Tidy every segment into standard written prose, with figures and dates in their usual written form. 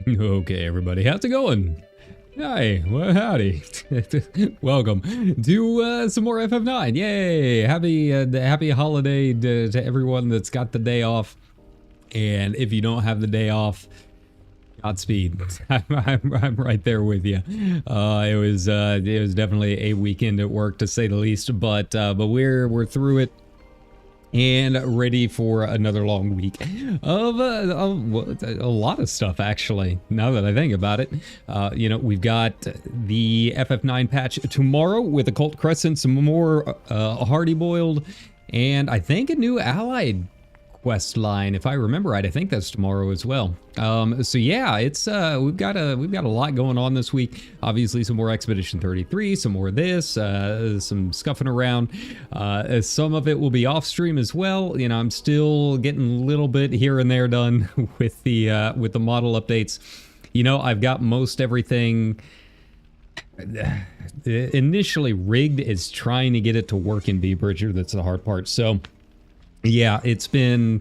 Okay, everybody, how's it going? Hi, well, howdy. Welcome to some more FF9. Yay! Happy holiday to everyone that's got the day off. And if you don't have the day off, Godspeed. I'm right there with you. It was definitely a weekend at work, to say the least. But we're through it and ready for another long week of a lot of stuff, actually, now that I think about it. You know, we've got the FF9 patch tomorrow with Occult Crescent, some more Hardy Boiled, and I think a new allied quest line, if I remember right. I think that's tomorrow as well. So yeah, it's we've got a lot going on this week. Obviously, some more Expedition 33, some more of this, some scuffing around. Some of it will be off stream as well. You know, I'm still getting a little bit here and there done with the model updates. You know, I've got most everything initially rigged. It's trying to get it to work in V-Bridger. That's the hard part. So yeah, it's been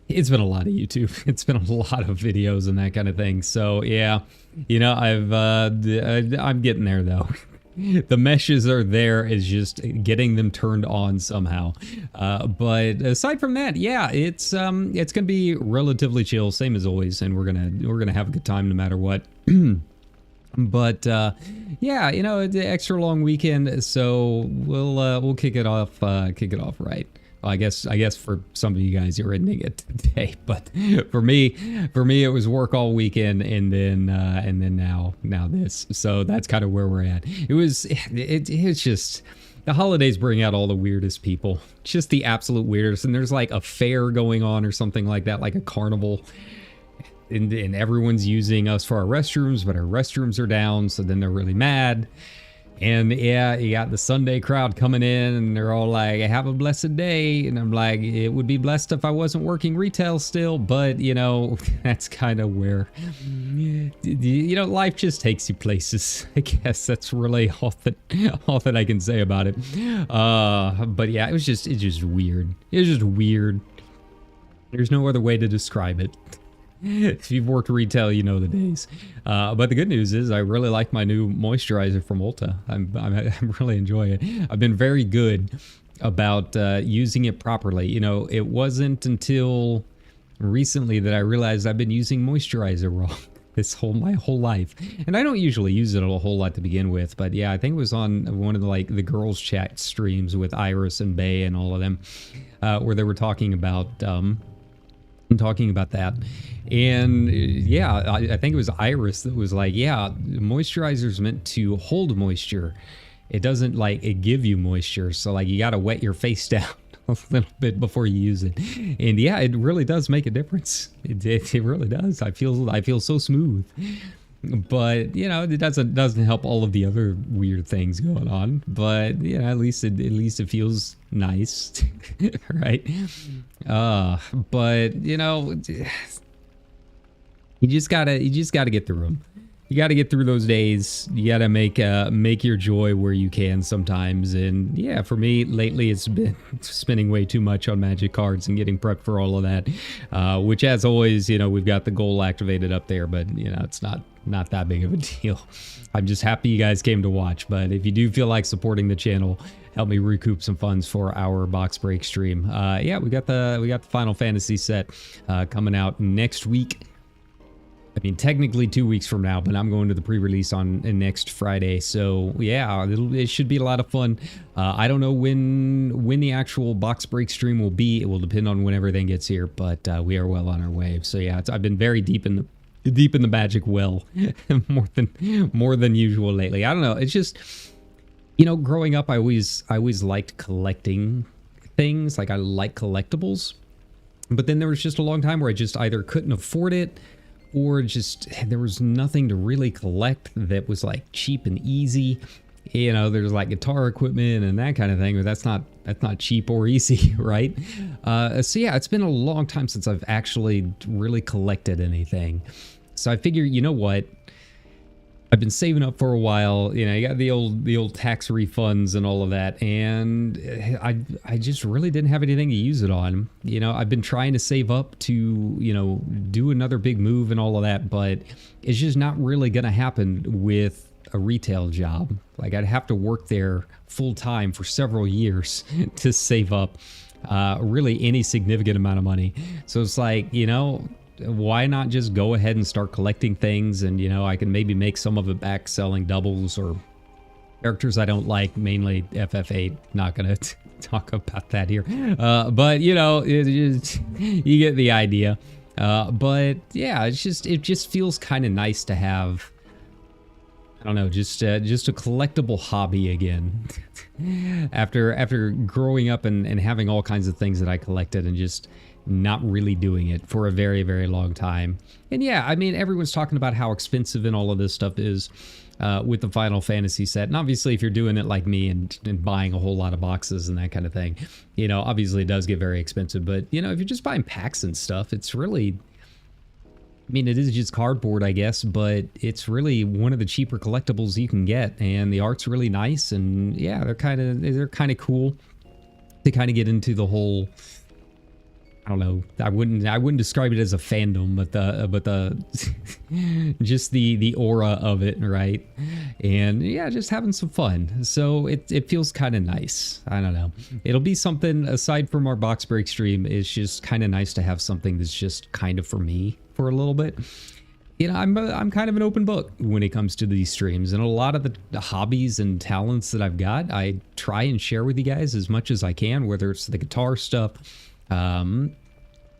a lot of YouTube. It's been a lot of videos and that kind of thing. So yeah, you know, I'm getting there though. The meshes are there, is just getting them turned on somehow. But aside from that, yeah, it's gonna be relatively chill, same as always, and we're gonna have a good time no matter what. But yeah, you know, it's an extra long weekend, so we'll kick it off right. Well, I guess for some of you guys you're ending it today, but for me it was work all weekend, and then now this. So that's kind of where we're at. It's just the holidays bring out all the weirdest people, just the absolute weirdest. And there's like a fair going on or something like that, like a carnival. And everyone's using us for our restrooms, but our restrooms are down, so then they're really mad. And yeah, you got the Sunday crowd coming in, and they're all like, have a blessed day. And I'm like, it would be blessed if I wasn't working retail still, but you know, that's kind of where, you know, life just takes you places. I guess that's really all that I can say about it. But yeah, it's just weird. It's just weird. There's no other way to describe it. If you've worked retail, you know the days. But the good news is I really like my new moisturizer from Ulta. I'm really enjoying it. I've been very good about using it properly. You know, it wasn't until recently that I realized I've been using moisturizer wrong my whole life. And I don't usually use it a whole lot to begin with, but yeah, I think it was on one of the girls chat streams with Iris and Bay and all of them, where they were talking about that. And yeah, I think it was Iris that was like, yeah, moisturizer is meant to hold moisture. It doesn't it give you moisture. So like you got to wet your face down a little bit before you use it. And yeah, it really does make a difference. It really does. I feel so smooth. But you know, it doesn't help all of the other weird things going on. But you know, at least it feels nice, right? But you know, you just gotta get through them. You gotta get through those days. You gotta make your joy where you can sometimes. And yeah, for me lately, it's been spending way too much on magic cards and getting prepped for all of that. Which, as always, you know, we've got the goal activated up there, but you know, it's not that big of a deal. I'm just happy you guys came to watch. But if you do feel like supporting the channel, help me recoup some funds for our box break stream. Yeah, we got the Final Fantasy set coming out next week. I mean, technically 2 weeks from now, but I'm going to the pre-release on next Friday. So yeah, it should be a lot of fun. I don't know when the actual box break stream will be. It will depend on when everything gets here, but we are well on our way. So yeah, I've been very deep in the magic well, more than usual lately. I don't know. It's just, you know, growing up, I always liked collecting things. Like I like collectibles, but then there was just a long time where I just either couldn't afford it, or just there was nothing to really collect that was like cheap and easy. You know, there's like guitar equipment and that kind of thing, but that's not cheap or easy, right? So yeah, it's been a long time since I've actually really collected anything. So I figure, you know what? I've been saving up for a while. You know, you got the old tax refunds and all of that, and I just really didn't have anything to use it on. You know, I've been trying to save up to, you know, do another big move and all of that, but it's just not really gonna happen with a retail job. Like I'd have to work there full time for several years to save up really any significant amount of money. So it's like, you know, why not just go ahead and start collecting things? And you know, I can maybe make some of it back selling doubles or characters I don't like, mainly FF8. Not gonna talk about that here, but you know, you get the idea. But yeah, it just feels kind of nice to have, I don't know, just a collectible hobby again. after growing up and having all kinds of things that I collected and just not really doing it for a very, very long time. And yeah, I mean, everyone's talking about how expensive and all of this stuff is with the Final Fantasy set. And obviously, if you're doing it like me and buying a whole lot of boxes and that kind of thing, you know, obviously it does get very expensive. But, you know, if you're just buying packs and stuff, it's really, I mean, it is just cardboard, I guess, but it's really one of the cheaper collectibles you can get. And the art's really nice. And yeah, they're kind of cool to kind of get into the whole, I don't know, I wouldn't describe it as a fandom, but the just the aura of it, right? And yeah, just having some fun. So it feels kind of nice. I don't know. It'll be something aside from our box break stream. It's just kind of nice to have something that's just kind of for me for a little bit. you know, I'm kind of an open book when it comes to these streams, and a lot of the hobbies and talents that I've got, I try and share with you guys as much as I can, whether it's the guitar stuff,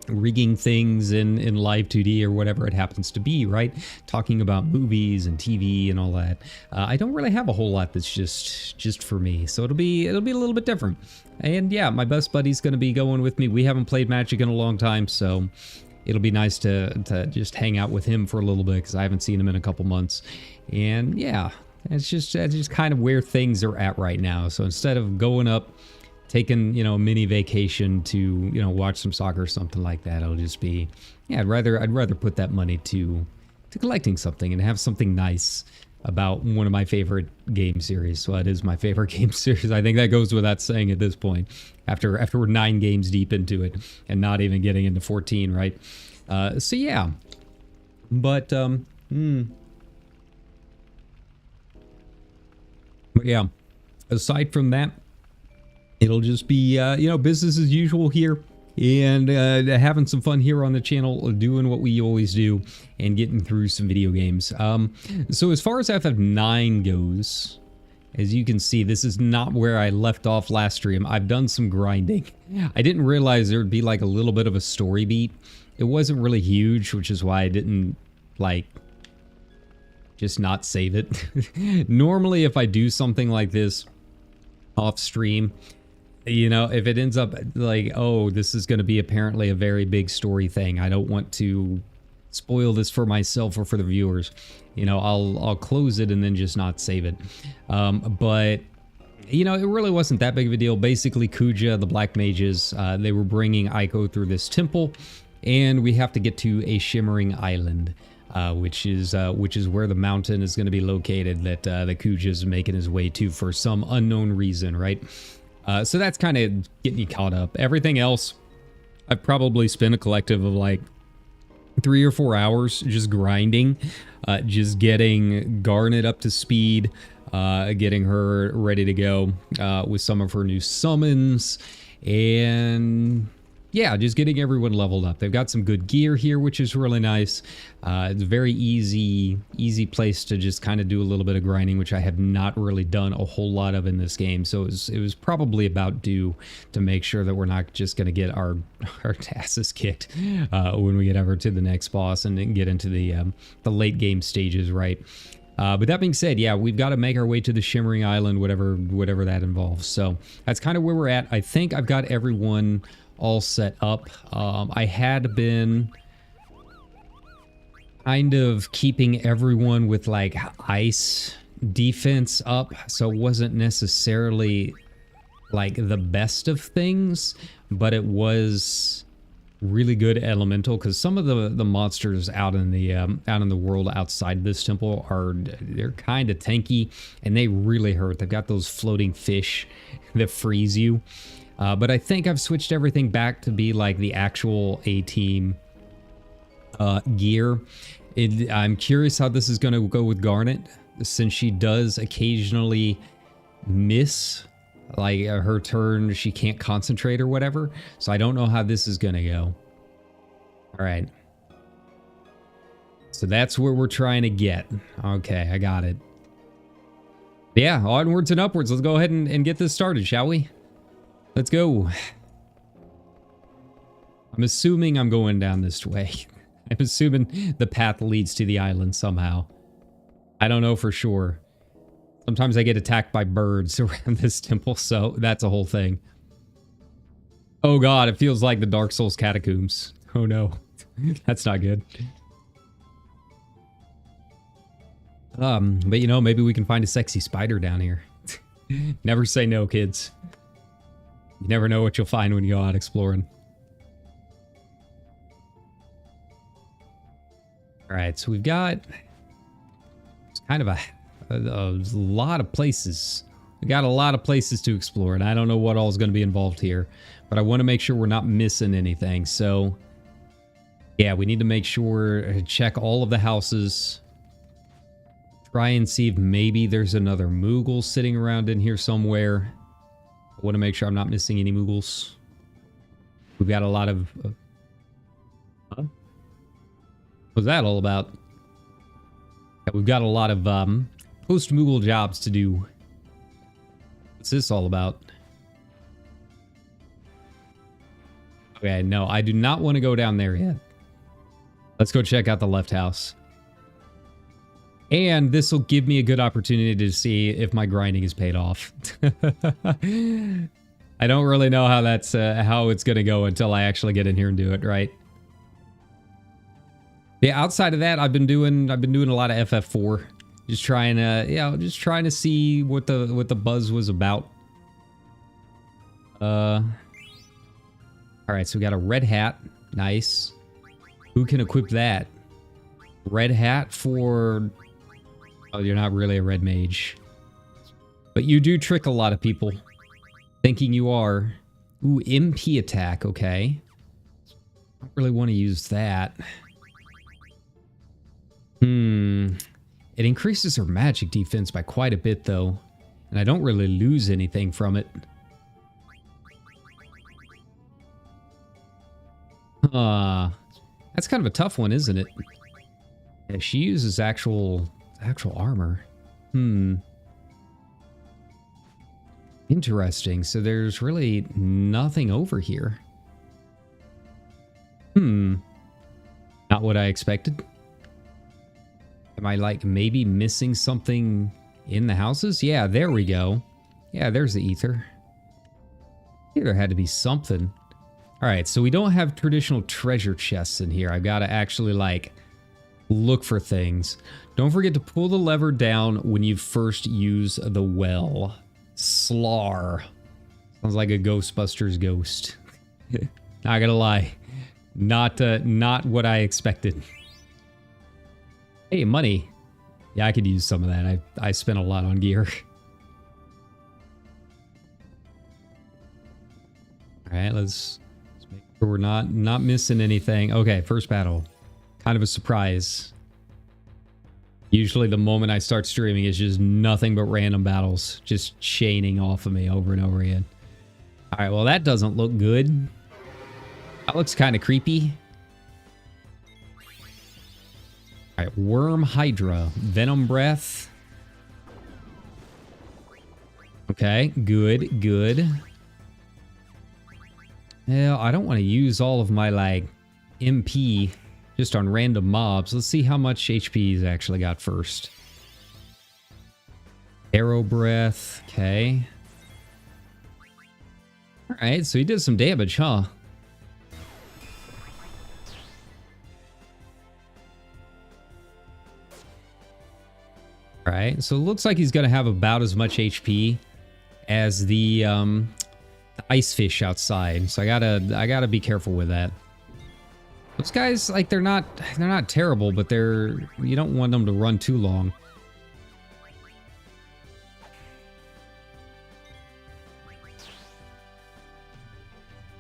rigging things in live 2D or whatever it happens to be, right? Talking about movies and TV and all that. I don't really have a whole lot that's just for me, so it'll be a little bit different. And yeah, my best buddy's going to be going with me. We haven't played Magic in a long time, so it'll be nice to just hang out with him for a little bit, because I haven't seen him in a couple months. And yeah, that's just kind of where things are at right now. So instead of going up, taking, you know, a mini vacation to, you know, watch some soccer or something like that, it'll just be, yeah, I'd rather put that money to collecting something and have something nice about one of my favorite game series. So it is my favorite game series. I think that goes without saying at this point, after we're 9 games deep into it and not even getting into 14, right? So yeah, but yeah, aside from that, it'll just be, you know, business as usual here, and having some fun here on the channel, doing what we always do, and getting through some video games. So as far as FF9 goes, as you can see, this is not where I left off last stream. I've done some grinding. I didn't realize there would be like a little bit of a story beat. It wasn't really huge, which is why I didn't, like, just not save it. Normally, if I do something like this off stream, you know, if it ends up like, oh, this is going to be apparently a very big story thing, I don't want to spoil this for myself or for the viewers. You know, I'll close it and then just not save it. But you know, it really wasn't that big of a deal. Basically, Kuja, the Black Mages, they were bringing Aiko through this temple, and we have to get to a Shimmering Island, which is where the mountain is going to be located that the Kuja is making his way to for some unknown reason, right? So that's kind of getting you caught up. Everything else, I've probably spent a collective of like 3 or 4 hours just grinding, just getting Garnet up to speed, getting her ready to go with some of her new summons, and yeah, just getting everyone leveled up. They've got some good gear here, which is really nice. It's a very easy place to just kind of do a little bit of grinding, which I have not really done a whole lot of in this game. So it was probably about due to make sure that we're not just going to get our asses kicked when we get over to the next boss and then get into the late game stages, right? But that being said, yeah, we've got to make our way to the Shimmering Island, whatever that involves. So that's kind of where we're at. I think I've got everyone all set up. I had been kind of keeping everyone with like ice defense up, so it wasn't necessarily like the best of things, but it was really good elemental, because some of the monsters out in the world outside this temple they're kind of tanky and they really hurt. They've got those floating fish that freeze you. But I think I've switched everything back to be like the actual A-team gear. I'm curious how this is going to go with Garnet, since she does occasionally miss like her turn. She can't concentrate or whatever. So I don't know how this is going to go. All right. So that's where we're trying to get. Okay, I got it. Yeah, onwards and upwards. Let's go ahead and get this started, shall we? Let's go. I'm assuming I'm going down this way. I'm assuming the path leads to the island somehow. I don't know for sure. Sometimes I get attacked by birds around this temple, so that's a whole thing. Oh god, it feels like the Dark Souls catacombs. Oh no. That's not good. But you know, maybe we can find a sexy spider down here. Never say no, kids. You never know what you'll find when you go out exploring. Alright, so we've got kind of a lot of places. We got a lot of places to explore, and I don't know what all is going to be involved here, but I want to make sure we're not missing anything. So yeah, we need to make sure, check all of the houses. Try and see if maybe there's another Moogle sitting around in here somewhere. I want to make sure I'm not missing any Moogles. We've got a lot of... Huh? What's that all about? Yeah, we've got a lot of post-Moogle jobs to do. What's this all about? Okay, no, I do not want to go down there yet. Let's go check out the left house. And this will give me a good opportunity to see if my grinding is paid off. I don't really know how that's how it's going to go until I actually get in here and do it, right? Yeah, outside of that, I've been doing a lot of FF4. Just trying to, just trying to see what the buzz was about. All right, so we got a red hat. Nice. Who can equip that? Red hat for... Oh, you're not really a red mage. But you do trick a lot of people. Thinking you are. Ooh, MP attack, okay. Don't really want to use that. It increases her magic defense by quite a bit, though. And I don't really lose anything from it. That's kind of a tough one, isn't it? Yeah, she uses actual armor. Interesting. So there's really nothing over here. Not what I expected. Am I like maybe missing something in the houses? Yeah, there we go. Yeah, there's the ether. There had to be something. All right, so we don't have traditional treasure chests in here. I've got to actually like look for things. Don't forget to pull the lever down when you first use the well. Slar. Sounds like a Ghostbusters ghost. Not gonna lie. Not what I expected. Hey, money. Yeah, I could use some of that. I spent a lot on gear. All right, let's make sure we're not missing anything. Okay, first battle. Kind of a surprise. Usually the moment I start streaming is just nothing but random battles. Just chaining off of me over and over again. All right, well, that doesn't look good. That looks kind of creepy. All right, Worm Hydra. Venom Breath. Okay, good, good. Well, I don't want to use all of my, like, MP just on random mobs. Let's see how much HP he's actually got first. Arrow Breath. Okay. All right, so he did some damage, huh? All right, so it looks like he's going to have about as much HP as the ice fish outside. So I gotta be careful with that. Those guys, like, they're not terrible, but you don't want them to run too long.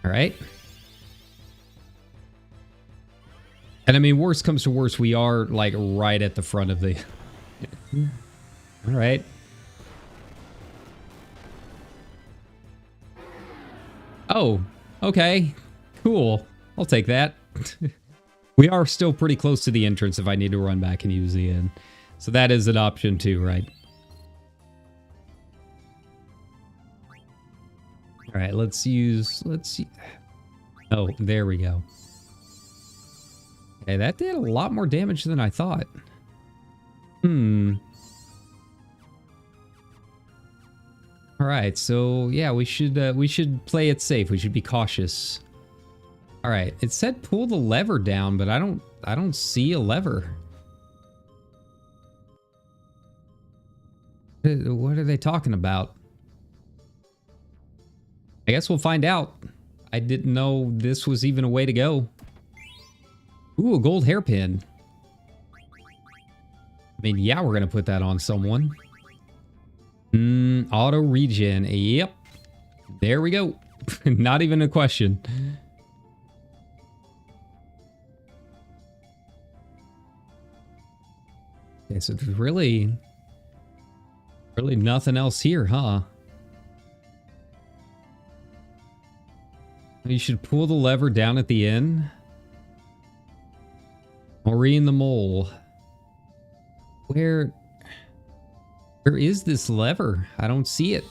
All right. And I mean, worst comes to worst, we are like right at the front of the... All right. Oh, okay. Cool. I'll take that. We are still pretty close to the entrance if I need to run back and use the inn. So that is an option too, right? All right, let's see. Oh, there we go. Okay, that did a lot more damage than I thought. All right, so yeah, we should play it safe. We should be cautious. All right, it said pull the lever down, but I don't see a lever. What are they talking about? I guess we'll find out. I didn't know this was even a way to go. Ooh, a gold hairpin. I mean, yeah, we're gonna put that on someone. Auto regen. Yep. There we go. Not even a question. Okay, so there's really nothing else here, huh? You should pull the lever down at the end. Maureen the Mole. Where is this lever? I don't see it.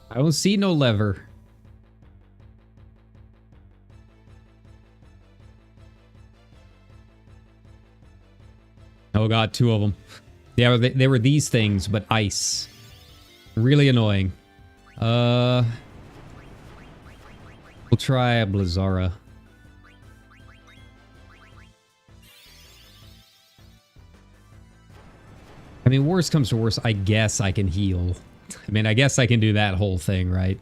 I don't see no lever. Oh god, two of them. Yeah, they were these things, but ice. Really annoying. We'll try a Blizzara. I mean, worst comes to worst, I guess I can heal. I mean, I guess I can do that whole thing, right?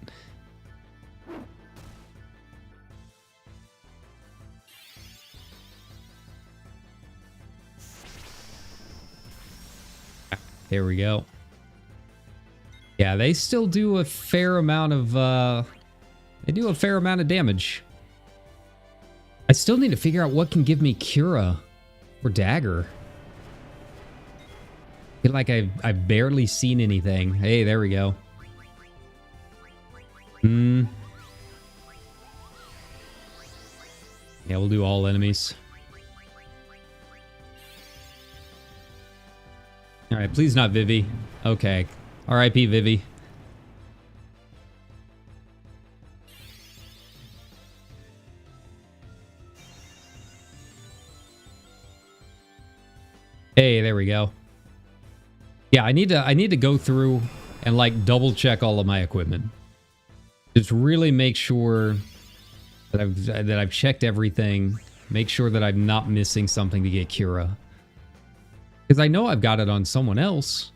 There we go. Yeah, they still do a fair amount of, they do a fair amount of damage. I still need to figure out what can give me Cura or Dagger. I feel like I've barely seen anything. Hey, there we go. Yeah, we'll do all enemies. Alright, please not Vivi. Okay. R.I.P. Vivi. Hey, there we go. Yeah, I need to go through and like double check all of my equipment. Just really make sure that I've checked everything. Make sure that I'm not missing something to get Cura. Because I know I've got it on someone else.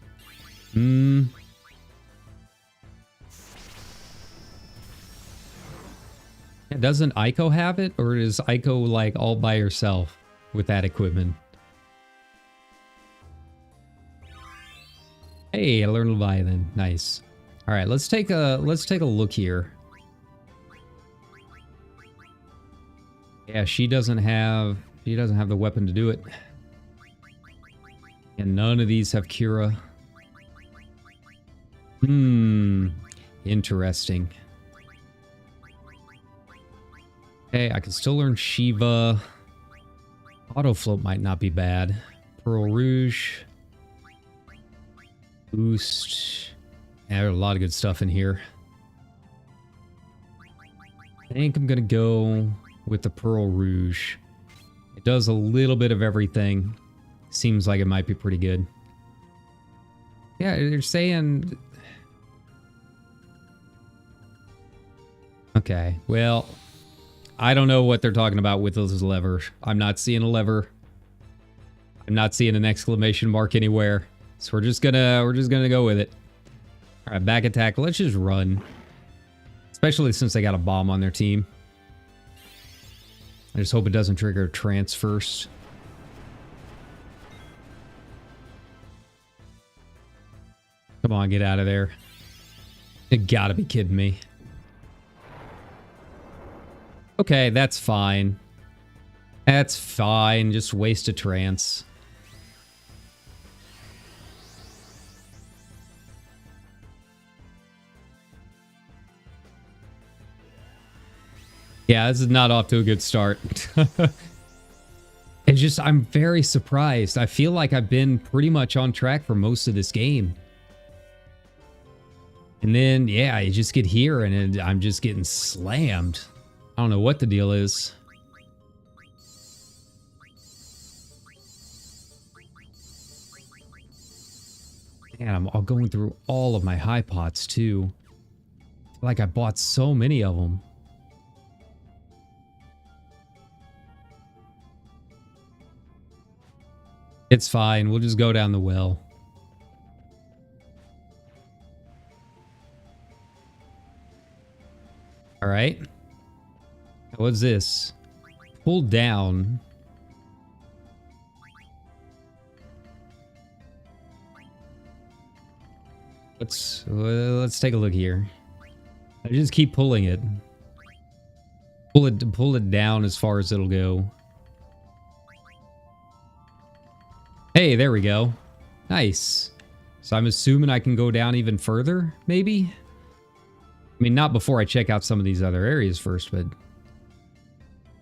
Doesn't Aiko have it? Or is Aiko like all by herself with that equipment? Hey, I learned Leviathan. Nice. All right, let's take a look here. Yeah, she doesn't have the weapon to do it. And none of these have Cura. Interesting. Okay, I can still learn Shiva. Auto float might not be bad. Pearl Rouge. Boost. Yeah, there's a lot of good stuff in here. I think I'm gonna go with the Pearl Rouge. It does a little bit of everything. Seems like it might be pretty good. Yeah, they're saying... Okay, well... I don't know what they're talking about with this lever. I'm not seeing a lever. I'm not seeing an exclamation mark anywhere. So we're just gonna go with it. All right, back attack. Let's just run. Especially since they got a bomb on their team. I just hope it doesn't trigger a trance first. Come on, get out of there. You gotta be kidding me. Okay, that's fine. That's fine. Just waste a trance. Yeah, this is not off to a good start. It's just, I'm very surprised. I feel like I've been pretty much on track for most of this game. And then, yeah, I just get here and I'm just getting slammed. I don't know what the deal is. Man, I'm all going through all of my high pots too. Like I bought so many of them. It's fine. We'll just go down the well. All right. What's this? Pull down. Let's take a look here. I just keep pulling it. Pull it down as far as it'll go. Hey, there we go. Nice. So I'm assuming I can go down even further, maybe? I mean, not before I check out some of these other areas first, but...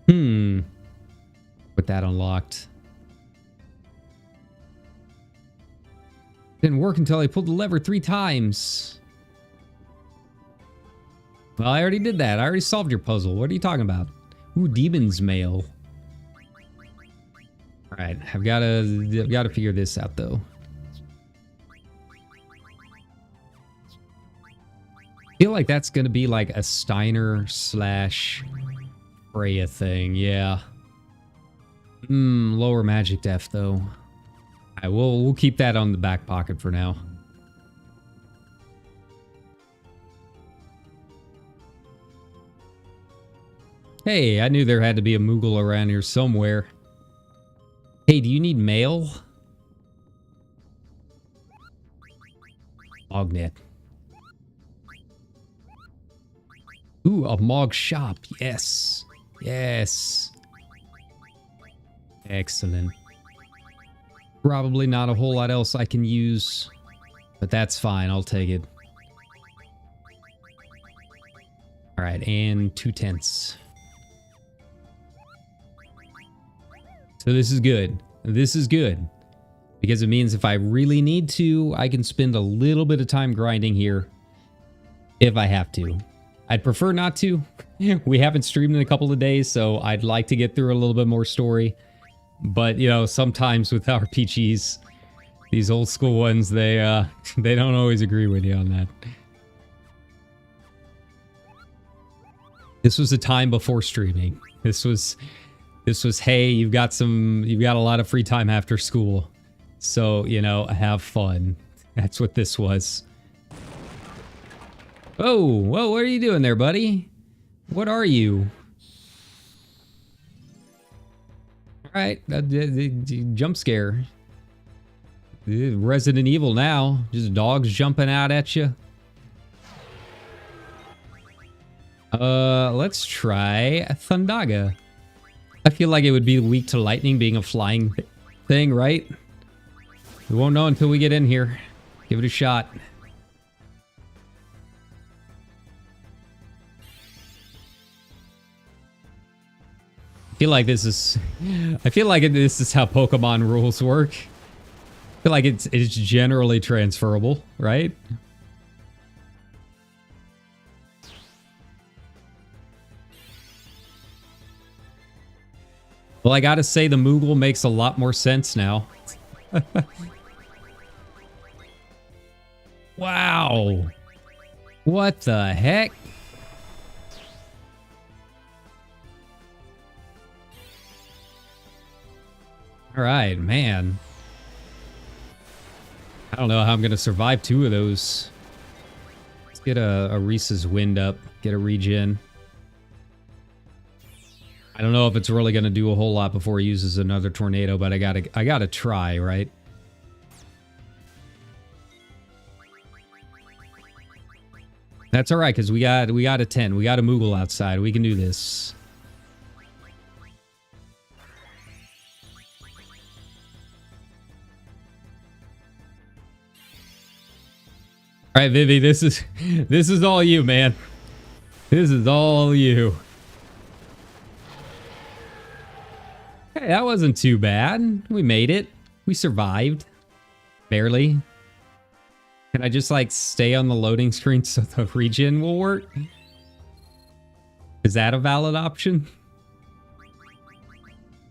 With that unlocked. Didn't work until I pulled the lever 3 times. Well, I already did that. I already solved your puzzle. What are you talking about? Ooh, Demon's Mail. Alright, I've got to figure this out, though. I feel like that's going to be like a Steiner / Freya thing, yeah. Lower magic def, though. Alright, we'll keep that on the back pocket for now. Hey, I knew there had to be a Moogle around here somewhere. Hey, do you need mail? Mognet. Ooh, a Mog shop. Yes. Yes. Excellent. Probably not a whole lot else I can use, but that's fine. I'll take it. All right, and 2 tents. So this is good. This is good. Because it means if I really need to, I can spend a little bit of time grinding here. If I have to. I'd prefer not to. We haven't streamed in a couple of days, so I'd like to get through a little bit more story. But, you know, sometimes with RPGs, these old school ones, they don't always agree with you on that. This was a time before streaming. This was, hey, you've got a lot of free time after school. So, you know, have fun. That's what this was. Oh, whoa, what are you doing there, buddy? What are you? Alright, jump scare. Resident Evil now. Just dogs jumping out at you. Let's try Thundaga. I feel like it would be weak to lightning being a flying thing, right? We won't know until we get in here. Give it a shot. I feel like this is how Pokemon rules work. I feel like it's generally transferable, right? Well, I gotta say the Moogle makes a lot more sense now. Wow. What the heck? All right, man. I don't know how I'm going to survive 2 of those. Let's get a Reese's Wind up. Get a regen. I don't know if it's really going to do a whole lot before he uses another tornado, but I gotta try, right? That's all right, because we got a 10. We got a Moogle outside. We can do this. All right, Vivi, this is all you, man. This is all you. Hey, that wasn't too bad. We made it. We survived. Barely. Can I just, like, stay on the loading screen so the regen will work? Is that a valid option?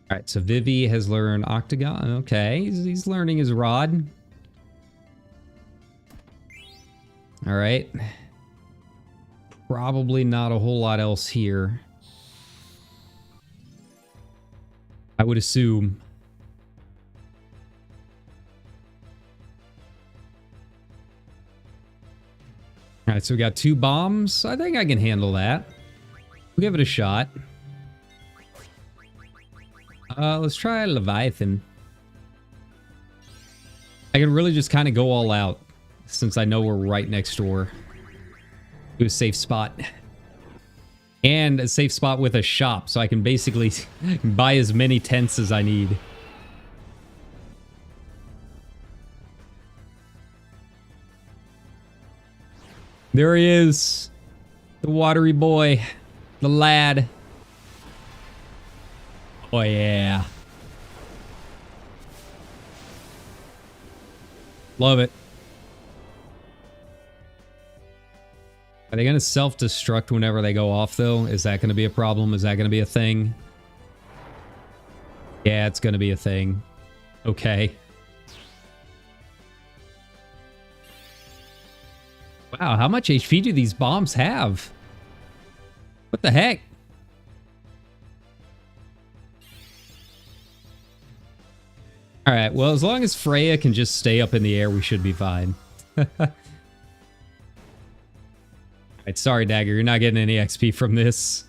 All right, so Vivi has learned Octagon. Okay, he's learning his rod. All right. Probably not a whole lot else here. I would assume. All right, so we got 2 bombs. I think I can handle that. We'll give it a shot. Let's try Leviathan. I can really just kind of go all out since I know we're right next door to a safe spot. And a safe spot with a shop, so I can basically buy as many tents as I need. There he is. The watery boy. The lad. Oh yeah. Love it. Are they going to self-destruct whenever they go off, though? Is that going to be a problem? Is that going to be a thing? Yeah, it's going to be a thing. Okay. Wow, how much HP do these bombs have? What the heck? Alright, well, as long as Freya can just stay up in the air, we should be fine. Alright, sorry, Dagger, you're not getting any XP from this.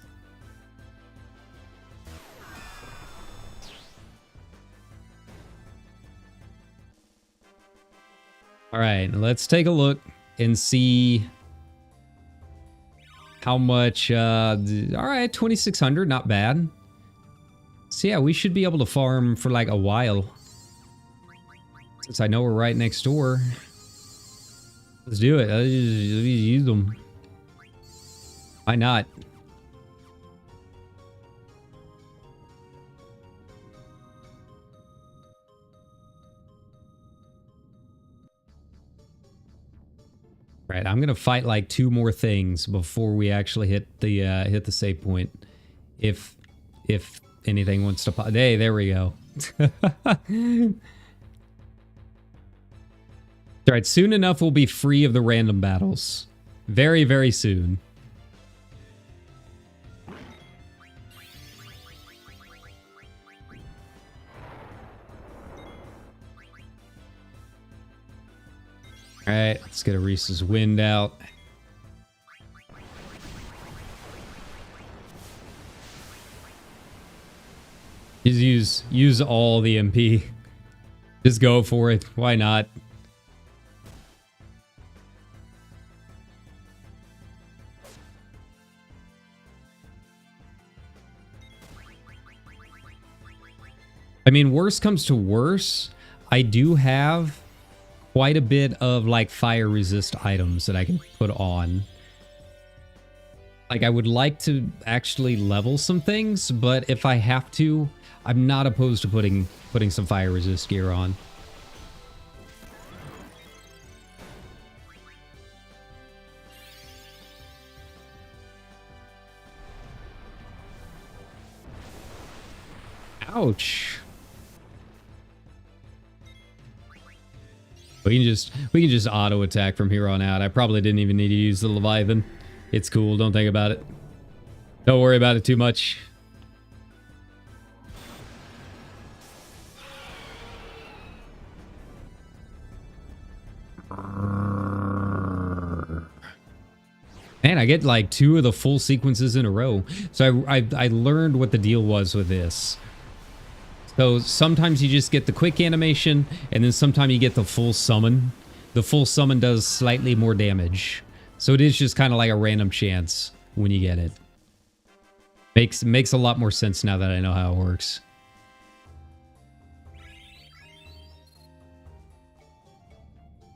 Alright, let's take a look and see how much... Alright, 2,600, not bad. So yeah, we should be able to farm for like a while. Since I know we're right next door. Let's do it. Let's just use them. Why not? Right, I'm gonna fight like 2 more things before we actually hit the save point. If anything wants to pop. Hey, there we go. Alright, soon enough we'll be free of the random battles. Very, very soon. Alright, let's get a Reese's Wind out. Just use all the MP. Just go for it. Why not? I mean, worst comes to worst, I do have quite a bit of like fire resist items that I can put on. Like, I would like to actually level some things, but if I have to, I'm not opposed to putting some fire resist gear on. Ouch. We can just auto attack from here on out. I probably didn't even need to use the Leviathan. It's cool, don't think about it. Don't worry about it too much. Man, I get like 2 of the full sequences in a row. So I learned what the deal was with this. So sometimes you just get the quick animation, and then sometimes you get the full summon. The full summon does slightly more damage. So it is just kind of like a random chance when you get it. Makes a lot more sense now that I know how it works.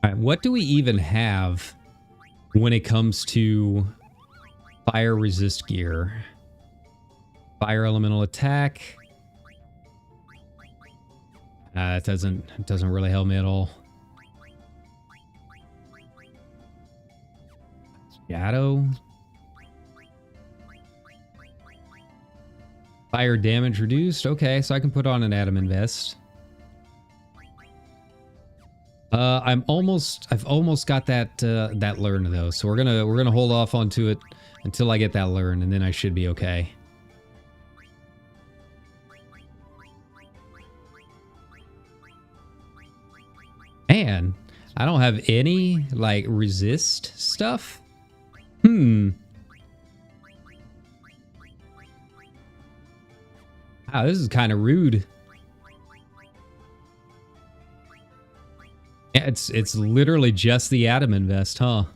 Alright, what do we even have when it comes to fire resist gear? Fire elemental attack. It doesn't really help me at all. Shadow. Fire damage reduced. Okay, so I can put on an adamant vest. I've almost got that learn though, so we're gonna hold off onto it until I get that learn, and then I should be okay. Man, I don't have any, like, resist stuff? Wow, this is kind of rude. Yeah, it's literally just the adamant vest, huh?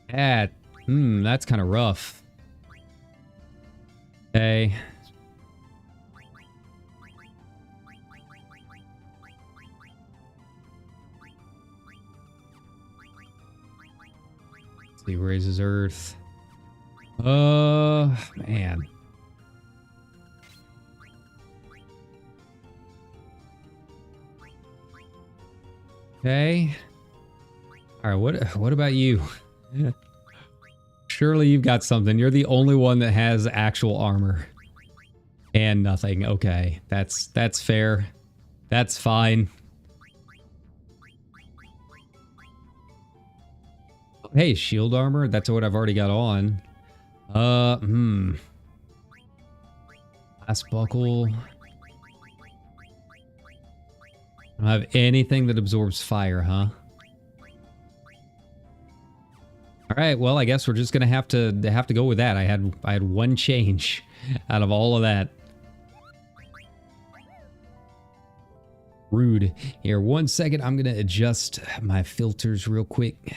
That's kind of rough. Okay. He raises Earth. Man. Okay. All right, what about you? Surely you've got something. You're the only one that has actual armor. And nothing. Okay, that's fair. That's fine. Hey, shield armor. That's what I've already got on. Last buckle. I don't have anything that absorbs fire, huh? All right, well, I guess we're just gonna have to go with that. I had one change out of all of that. Rude. Here, 1 second. I'm gonna adjust my filters real quick.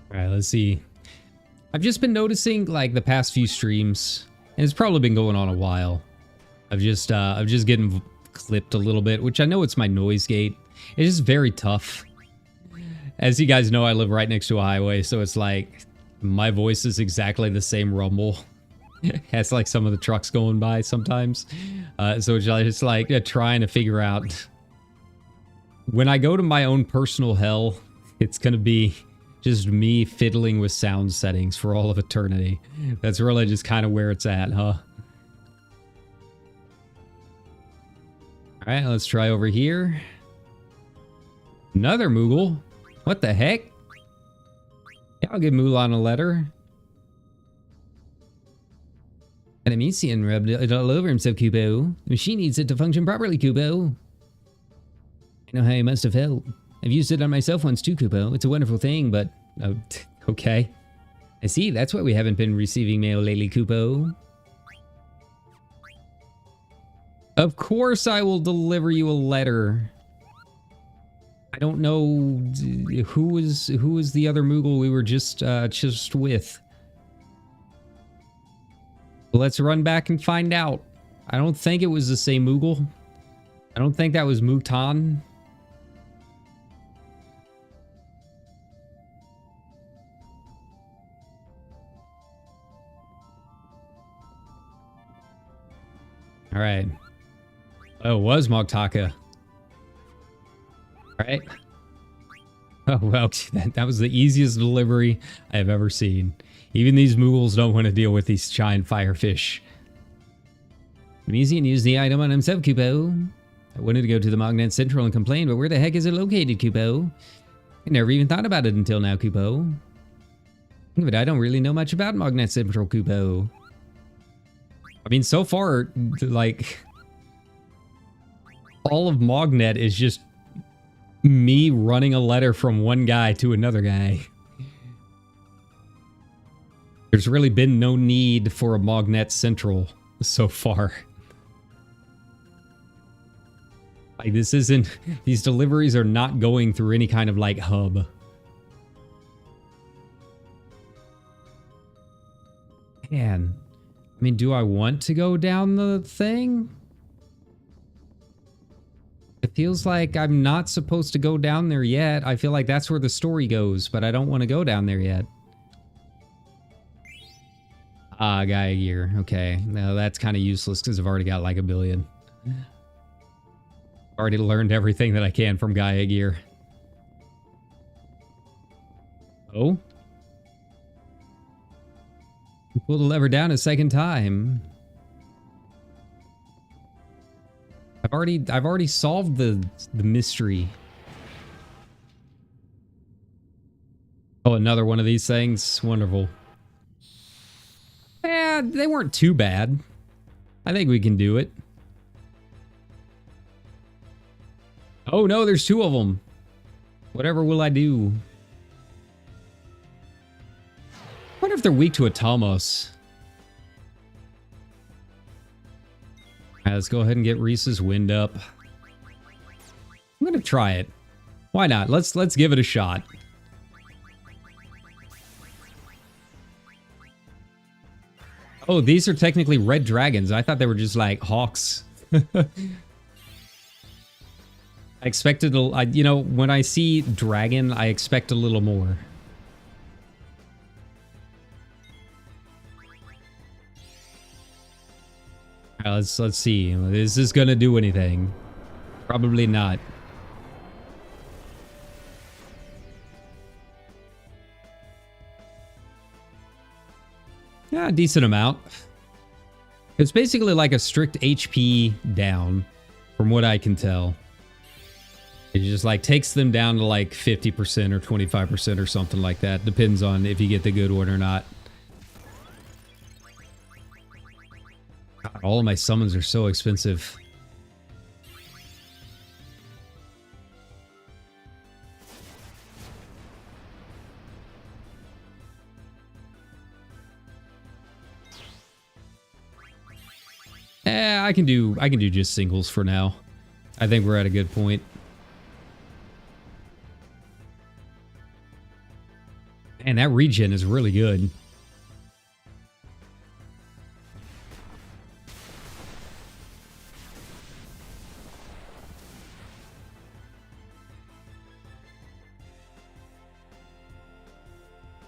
All right, let's see. I've just been noticing, like, the past few streams, and it's probably been going on a while. I've just getting clipped a little bit, which I know it's my noise gate. It's just very tough. As you guys know, I live right next to a highway, so it's like my voice is exactly the same rumble as like some of the trucks going by sometimes. So it's just like trying to figure out. When I go to my own personal hell, it's gonna be just me fiddling with sound settings for all of eternity. That's really just kind of where it's at, huh? All right, let's try over here. Another Moogle. What the heck? Yeah, I'll give Mulan a letter. An Amician rubbed it all over himself, Kupo. The machine needs it to function properly, Kupo. I know how you must have felt. I've used it on myself once too, Kupo. It's a wonderful thing, but... Oh, okay. I see, that's why we haven't been receiving mail lately, Kupo. Of course I will deliver you a letter. I don't know who was the other Moogle we were just with. Let's run back and find out. I don't think it was the same Moogle. I don't think that was Mutan. All right. Oh, it was Mogtaka. All right. Oh, well, that was the easiest delivery I have ever seen. Even these Moogles don't want to deal with these giant firefish. Amician used the item on himself, Kupo. I wanted to go to the Mognet Central and complain, but where the heck is it located, Kupo? I never even thought about it until now, Kupo. But I don't really know much about Mognet Central, Kupo. I mean, so far, like, all of Mognet is just me running a letter from one guy to another guy. There's really been no need for a Mognet Central so far. Like, this isn't... These deliveries are not going through any kind of, like, hub. Man. I mean, do I want to go down the thing? It feels like I'm not supposed to go down there yet. I feel like that's where the story goes, but I don't want to go down there yet. Ah, Gaia Gear. Okay. No, that's kind of useless because I've already got like 1 billion. Already learned everything that I can from Gaia Gear. Oh? Pull the lever down a second time. I've already solved the mystery. Oh, another one of these things. Wonderful. Yeah, they weren't too bad. I think we can do it. Oh no, there's 2 of them. Whatever will I do? I wonder if they're weak to Atomos. Alright, let's go ahead and get Reese's wind up. I'm gonna try it. Why not? Let's give it a shot. Oh, these are technically red dragons. I thought they were just like hawks. I I expected, you know, when I see dragon, I expect a little more. All right, let's see. Is this gonna do anything? Probably not. Yeah, a decent amount. It's basically like a strict HP down, from what I can tell. It just like takes them down to like 50% or 25% or something like that. Depends on if you get the good one or not. God, all of my summons are so expensive. I can do just singles for now. I think we're at a good point. And that regen is really good.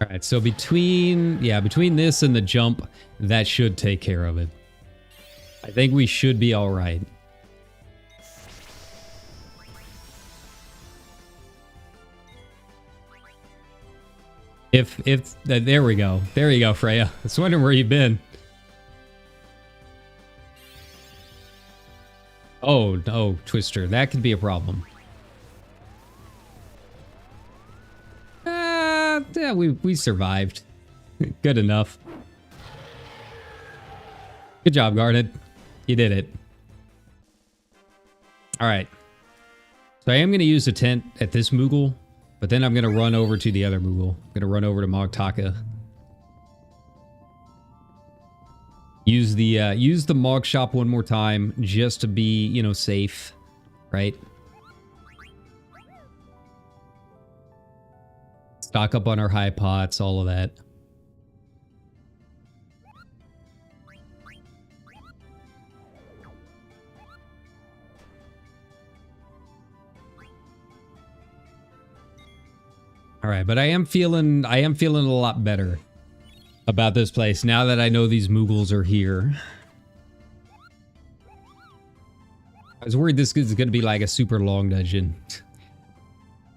All right, so between this and the jump, that should take care of it. I think we should be all right. There we go. There you go, Freya. I was wondering where you've been. Oh, no, Twister. That could be a problem. Yeah, we survived. Good enough. Good job, Garnet. You did it. All right. So I am going to use a tent at this Moogle, but then I'm going to run over to the other Moogle. I'm going to run over to Mogtaka. Use the Mog Shop one more time just to be, you know, safe, right? Stock up on our high pots, all of that. All right, but I am feeling a lot better about this place now that I know these Moogles are here. I was worried this is going to be like a super long dungeon.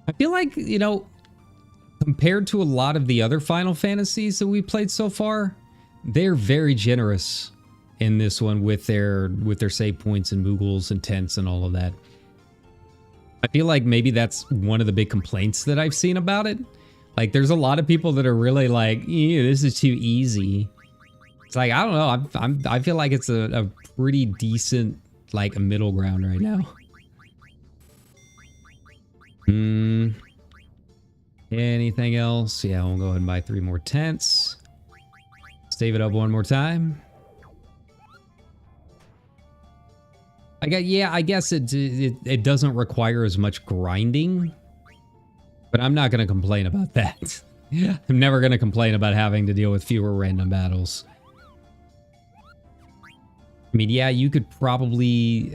I feel like, you know, compared to a lot of the other Final Fantasies that we played so far, they're very generous in this one with their save points and Moogles and tents and all of that. I feel like maybe that's one of the big complaints that I've seen about it. Like, there's a lot of people that are really like, ew, this is too easy. It's like, I don't know. I feel like it's a pretty decent, like, a middle ground right now. Anything else? Yeah, we'll go ahead and buy 3 more tents. Save it up one more time. I guess it doesn't require as much grinding, but I'm not going to complain about that. I'm never going to complain about having to deal with fewer random battles. I mean, yeah, you could probably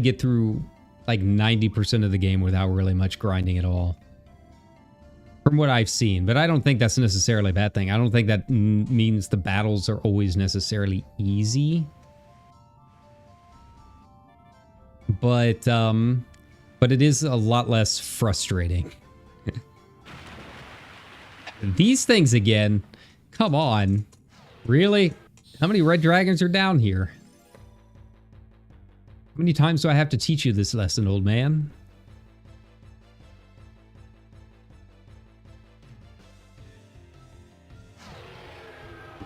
get through like 90% of the game without really much grinding at all, from what I've seen. But I don't think that's necessarily a bad thing. I don't think that means the battles are always necessarily easy. But it is a lot less frustrating. These things again. Come on. Really? How many red dragons are down here? How many times do I have to teach you this lesson, old man?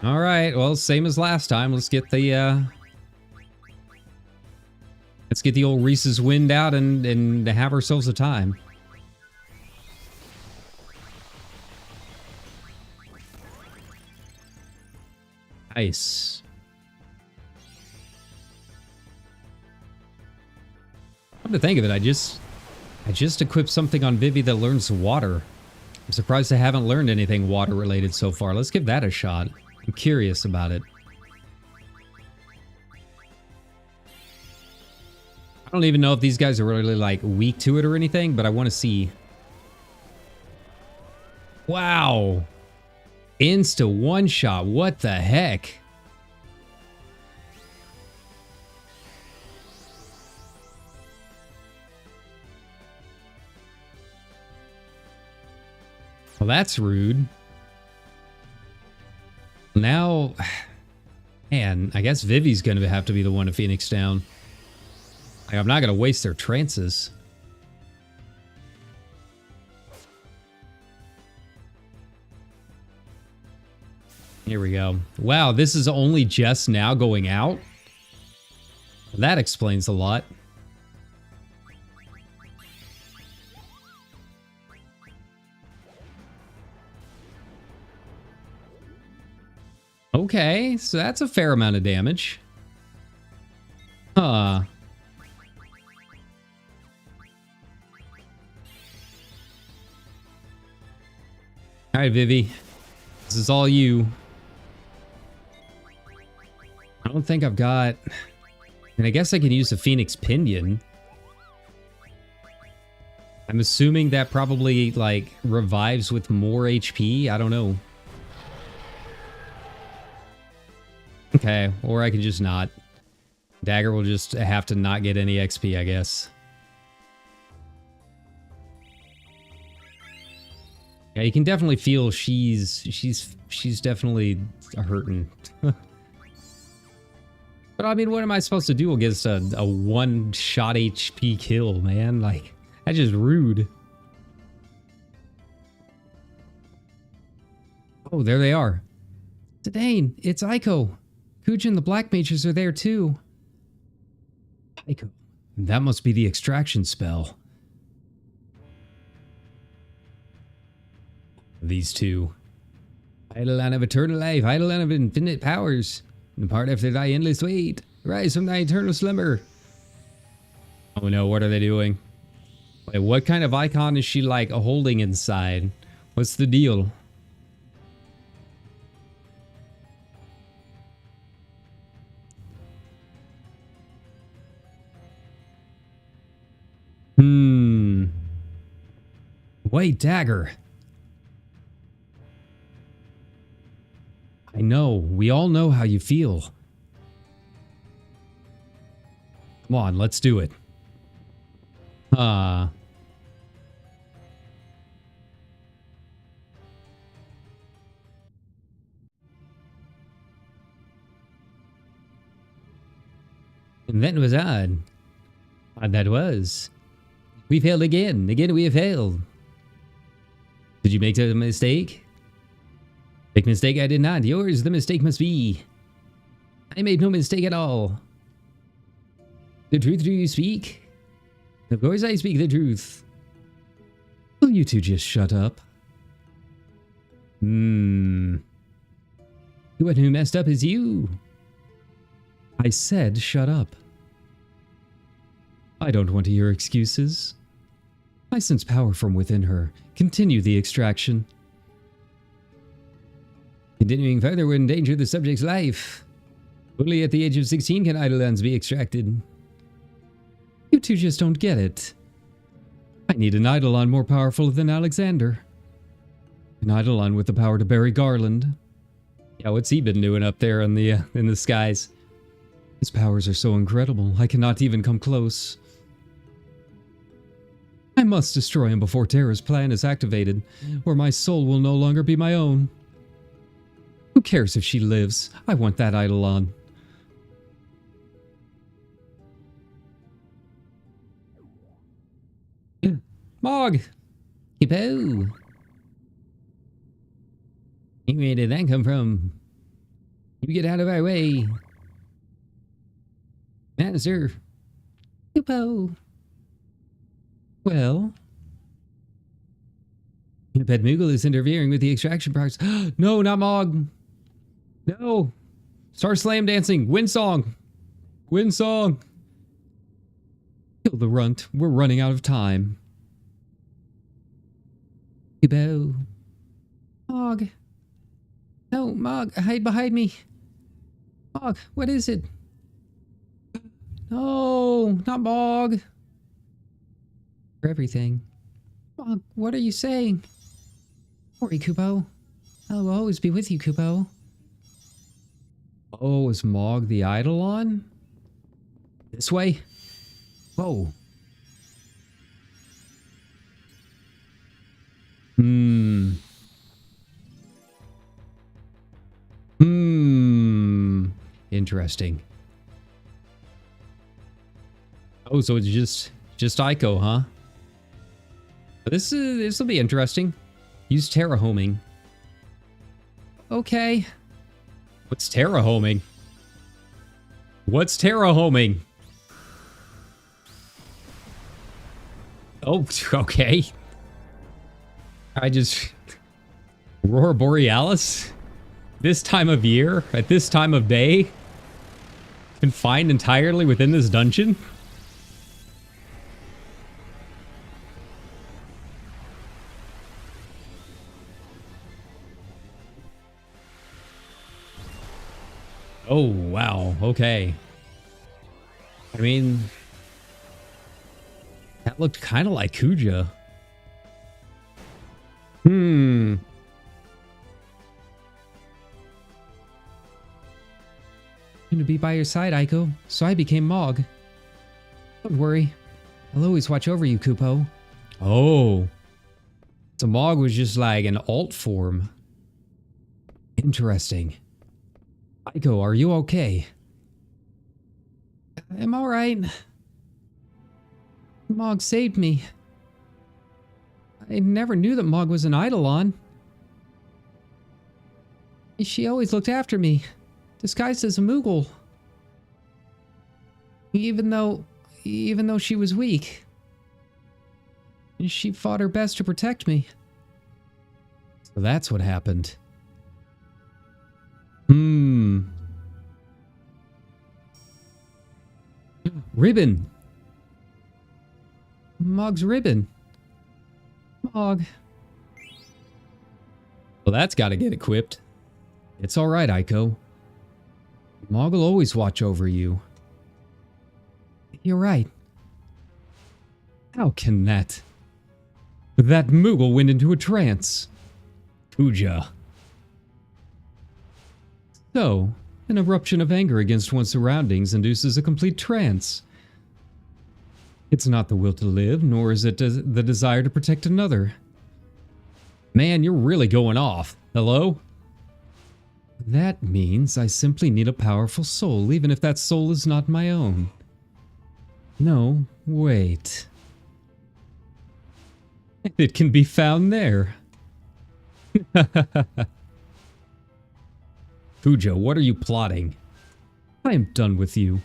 All right. Well, same as last time. Let's get the old Reese's wind out and have ourselves a time. Nice. Come to think of it, I just equipped something on Vivi that learns water. I'm surprised I haven't learned anything water related so far. Let's give that a shot. I'm curious about it. I don't even know if these guys are really like weak to it or anything, but I want to see. Wow. Insta one shot. What the heck? Well, that's rude. Now, man, I guess Vivi's going to have to be the one to Phoenix down. Like, I'm not going to waste their trances. Here we go. Wow, this is only just now going out? That explains a lot. Okay, so that's a fair amount of damage. Huh. Alright, Vivi. This is all you. I don't think I've got... And I guess I can use the Phoenix Pinion. I'm assuming that probably, like, revives with more HP. I don't know. Okay, or I can just not. Dagger will just have to not get any XP, I guess. Yeah, you can definitely feel she's definitely hurting. But I mean, what am I supposed to do against a one-shot HP kill, man? Like, that's just rude. Oh, there they are. Zidane, it's Aiko. Kuja and the Black Mages are there too. Aiko. That must be the extraction spell. These two. Eidolon of eternal life, Eidolon of infinite powers. Depart after thy endless wait. Rise from thy eternal slumber. Oh no, what are they doing? Wait, what kind of icon is she like holding inside? What's the deal? Wait, Dagger. I know. We all know how you feel. Come on, let's do it. And that was odd. Odd that was. We failed again. Again we have failed. Did you make a mistake? Big mistake I did not. Yours the mistake must be. I made no mistake at all. The truth do you speak? Of course I speak the truth. Will you two just shut up? The one who messed up is you. I said shut up. I don't want to hear excuses. I sense power from within her. Continue the extraction. Continuing further would endanger the subject's life. Only at the age of 16 can Eidolons be extracted. You two just don't get it. I need an Eidolon more powerful than Alexander. An Eidolon with the power to bury Garland. Yeah, what's he been doing up there in the skies? His powers are so incredible, I cannot even come close. I must destroy him before Terra's plan is activated, or my soul will no longer be my own. Who cares if she lives? I want that Eidolon. Mog! Hippo! Where did that come from? You get out of our way. Master. Hippo. Well. Pedmoogle is interfering with the extraction process. No, not Mog. No. Start slam dancing. Win song. Win song. Kill the runt. We're running out of time. Hippo. Mog. No, Mog, hide behind me. Mog, what is it? No, not Mog. For everything. Mog, what are you saying? Don't worry, Kupo. I will always be with you, Kupo. Oh, is Mog the Eidolon? This way? Whoa. Interesting. Oh, so it's just Ico, huh? This will be interesting. Use terrahoming. Okay. What's terrahoming? What's terrahoming? Oh, okay. Aurora Borealis? This time of year? At this time of day? Confined entirely within this dungeon? Oh, wow. Okay. I mean, that looked kind of like Kuja. To be by your side, Aiko, so I became Mog. Don't worry. I'll always watch over you, Kupo. Oh. So Mog was just like an alt form. Interesting. Aiko, are you okay? I'm alright. Mog saved me. I never knew that Mog was an Eidolon. She always looked after me, disguised as a Moogle. Even though she was weak. She fought her best to protect me. So that's what happened. Ribbon. Mog's ribbon. Mog. Well, that's got to get equipped. It's all right, Aiko. Mog will always watch over you. You're right. How can that Moogle went into a trance? Kuja. So, an eruption of anger against one's surroundings induces a complete trance. It's not the will to live, nor is it the desire to protect another. Man, you're really going off. Hello? That means I simply need a powerful soul, even if that soul is not my own. No, wait. It can be found there. Kuja, what are you plotting? I am done with you.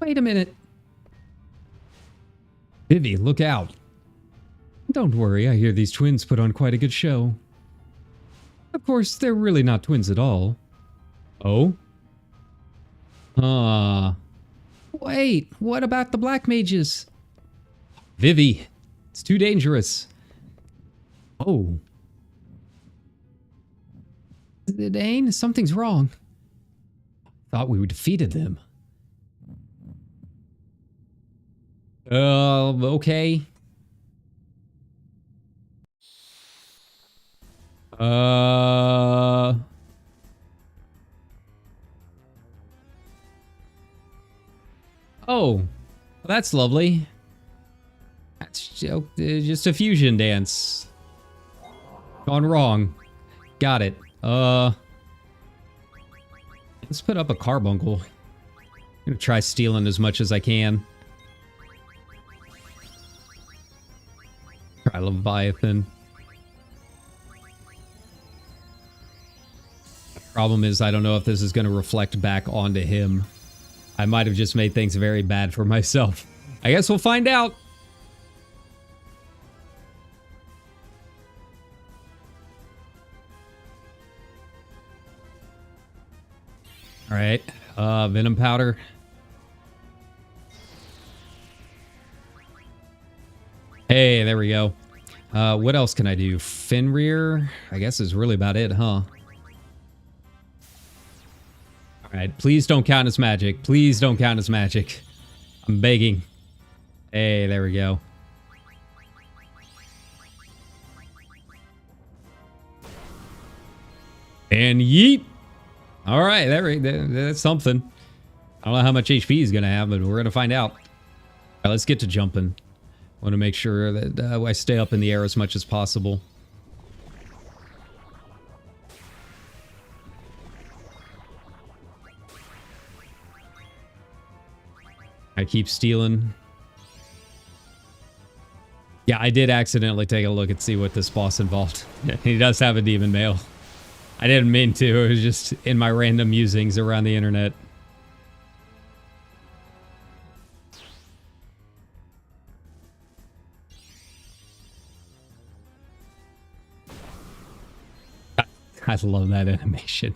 Wait a minute. Vivi, look out. Don't worry, I hear these twins put on quite a good show. Of course, they're really not twins at all. Oh? Wait, what about the black mages? Vivi, it's too dangerous. Oh. Dane, something's wrong. Thought we defeated them. Okay. Oh, that's lovely. That's just a fusion dance. Gone wrong. Got it. Let's put up a carbuncle. I'm gonna try stealing as much as I can. Try Leviathan. Problem is, I don't know if this is gonna reflect back onto him. I might have just made things very bad for myself. I guess we'll find out. All right, venom powder. Hey, there we go. What else can I do? Fenrir, I guess is really about it, huh? All Alright, please don't count as magic. Please don't count as magic. I'm begging. Hey, there we go. And yeet! Alright, that's something. I don't know how much HP he's gonna have, but we're gonna find out. Alright, let's get to jumping. I want to make sure that I stay up in the air as much as possible. I keep stealing. Yeah, I did accidentally take a look and see what this boss involved. He does have a demon male. I didn't mean to. It was just in my random musings around the internet. I love that animation.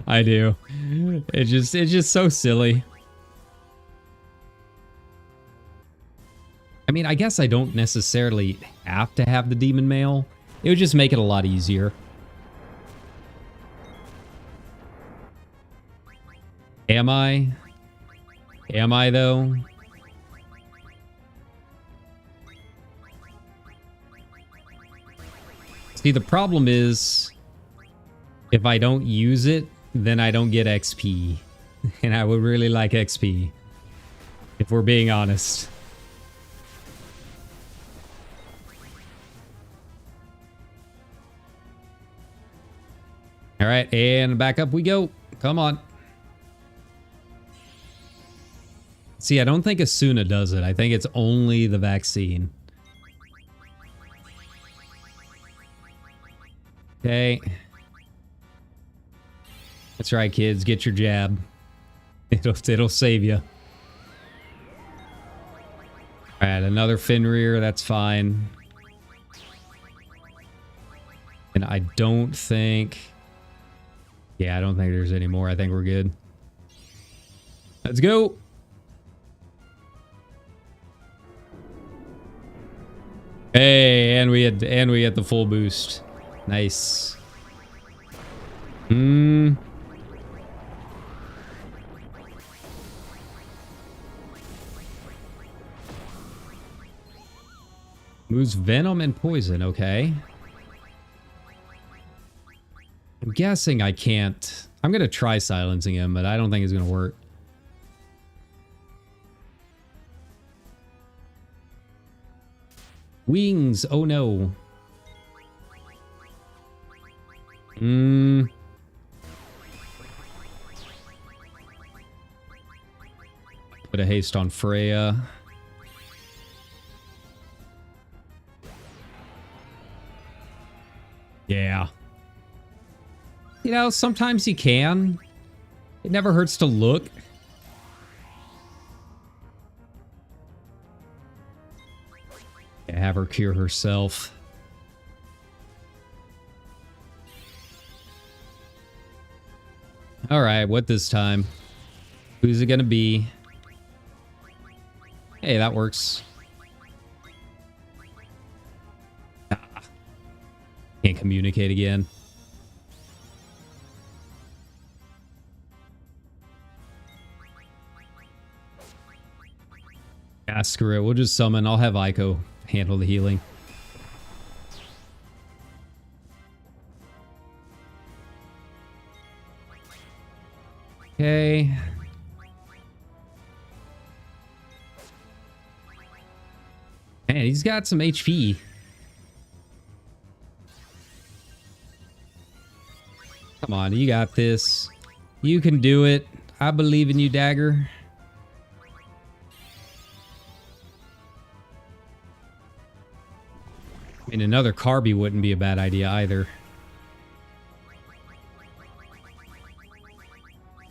I do. It's just so silly. I mean, I guess I don't necessarily have to have the demon male. It would just make it a lot easier. Am I? Am I, though? See, the problem is, if I don't use it, then I don't get XP. And I would really like XP, if we're being honest. All right, and back up we go. Come on. See, I don't think Asuna does it. I think it's only the vaccine. Okay. That's right, kids. Get your jab. It'll save you. All right, another Fenrir. That's fine. And I don't think... Yeah, I don't think there's any more. I think we're good. Let's go. Hey, and we had the full boost. Nice. Moves venom and poison, okay. I'm guessing I can't. I'm gonna try silencing him, but I don't think it's gonna work. Wings, oh no. Put a haste on Freya. Yeah. You know, sometimes you can. It never hurts to look. Yeah, have her cure herself. Alright, what this time? Who's it gonna be? Hey, that works. Ah. Can't communicate again. Ah, screw it. We'll just summon. I'll have Aiko handle the healing. Okay. Man, he's got some HP. Come on, you got this. You can do it. I believe in you, Dagger. I mean, another Carby wouldn't be a bad idea either.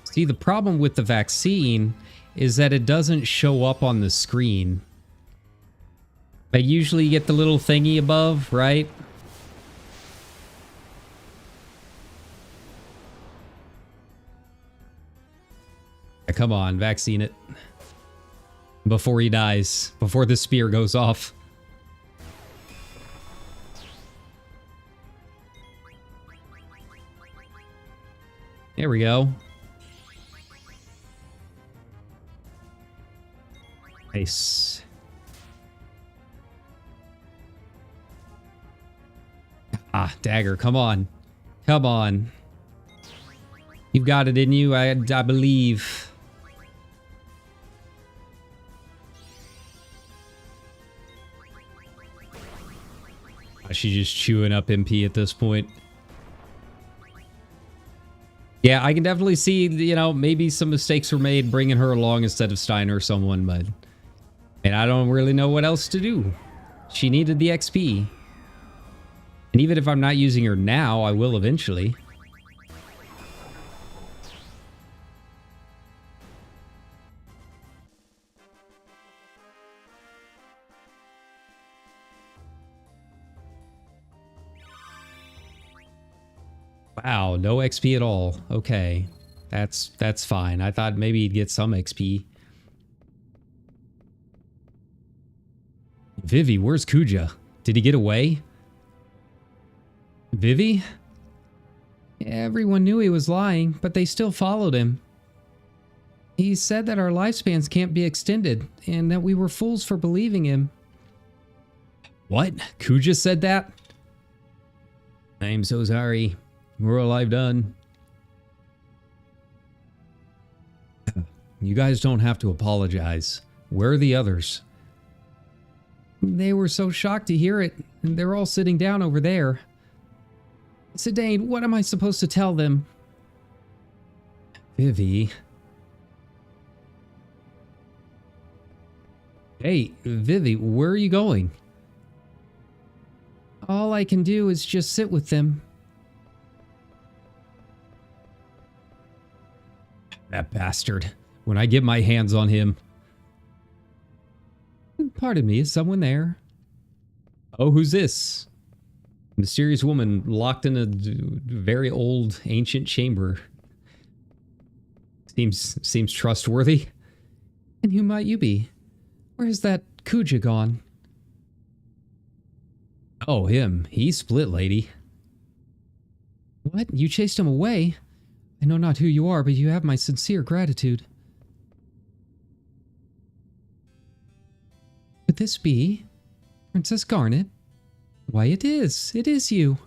See, the problem with the vaccine is that it doesn't show up on the screen. Like, usually you get the little thingy above, right? Come on, vaccine it. Before he dies. Before the spear goes off. There we go. Nice. Ah, dagger, come on. Come on. You've got it in you, I believe. She's just chewing up MP at this point. Yeah, I can definitely see, you know, maybe some mistakes were made bringing her along instead of Steiner or someone, but... And I don't really know what else to do. She needed the XP. And even if I'm not using her now, I will eventually. Wow, no XP at all. Okay. That's fine. I thought maybe he'd get some XP. Vivi, where's Kuja? Did he get away? Vivi? Everyone knew he was lying, but they still followed him. He said that our lifespans can't be extended, and that we were fools for believing him. What? Kuja said that? I'm so sorry. We're all I've done. You guys don't have to apologize. Where are the others? They were so shocked to hear it, and they're all sitting down over there. Zidane, what am I supposed to tell them? Vivi. Hey, Vivi, where are you going? All I can do is just sit with them. That bastard. When I get my hands on him. Pardon me, is someone there? Oh, who's this? Mysterious woman locked in a very old, ancient chamber. Seems trustworthy. And who might you be? Where's that Kuja gone? Oh, him. He's split, lady. What? You chased him away? I know not who you are, but you have my sincere gratitude. Could this be Princess Garnet? Why, it is. It is you.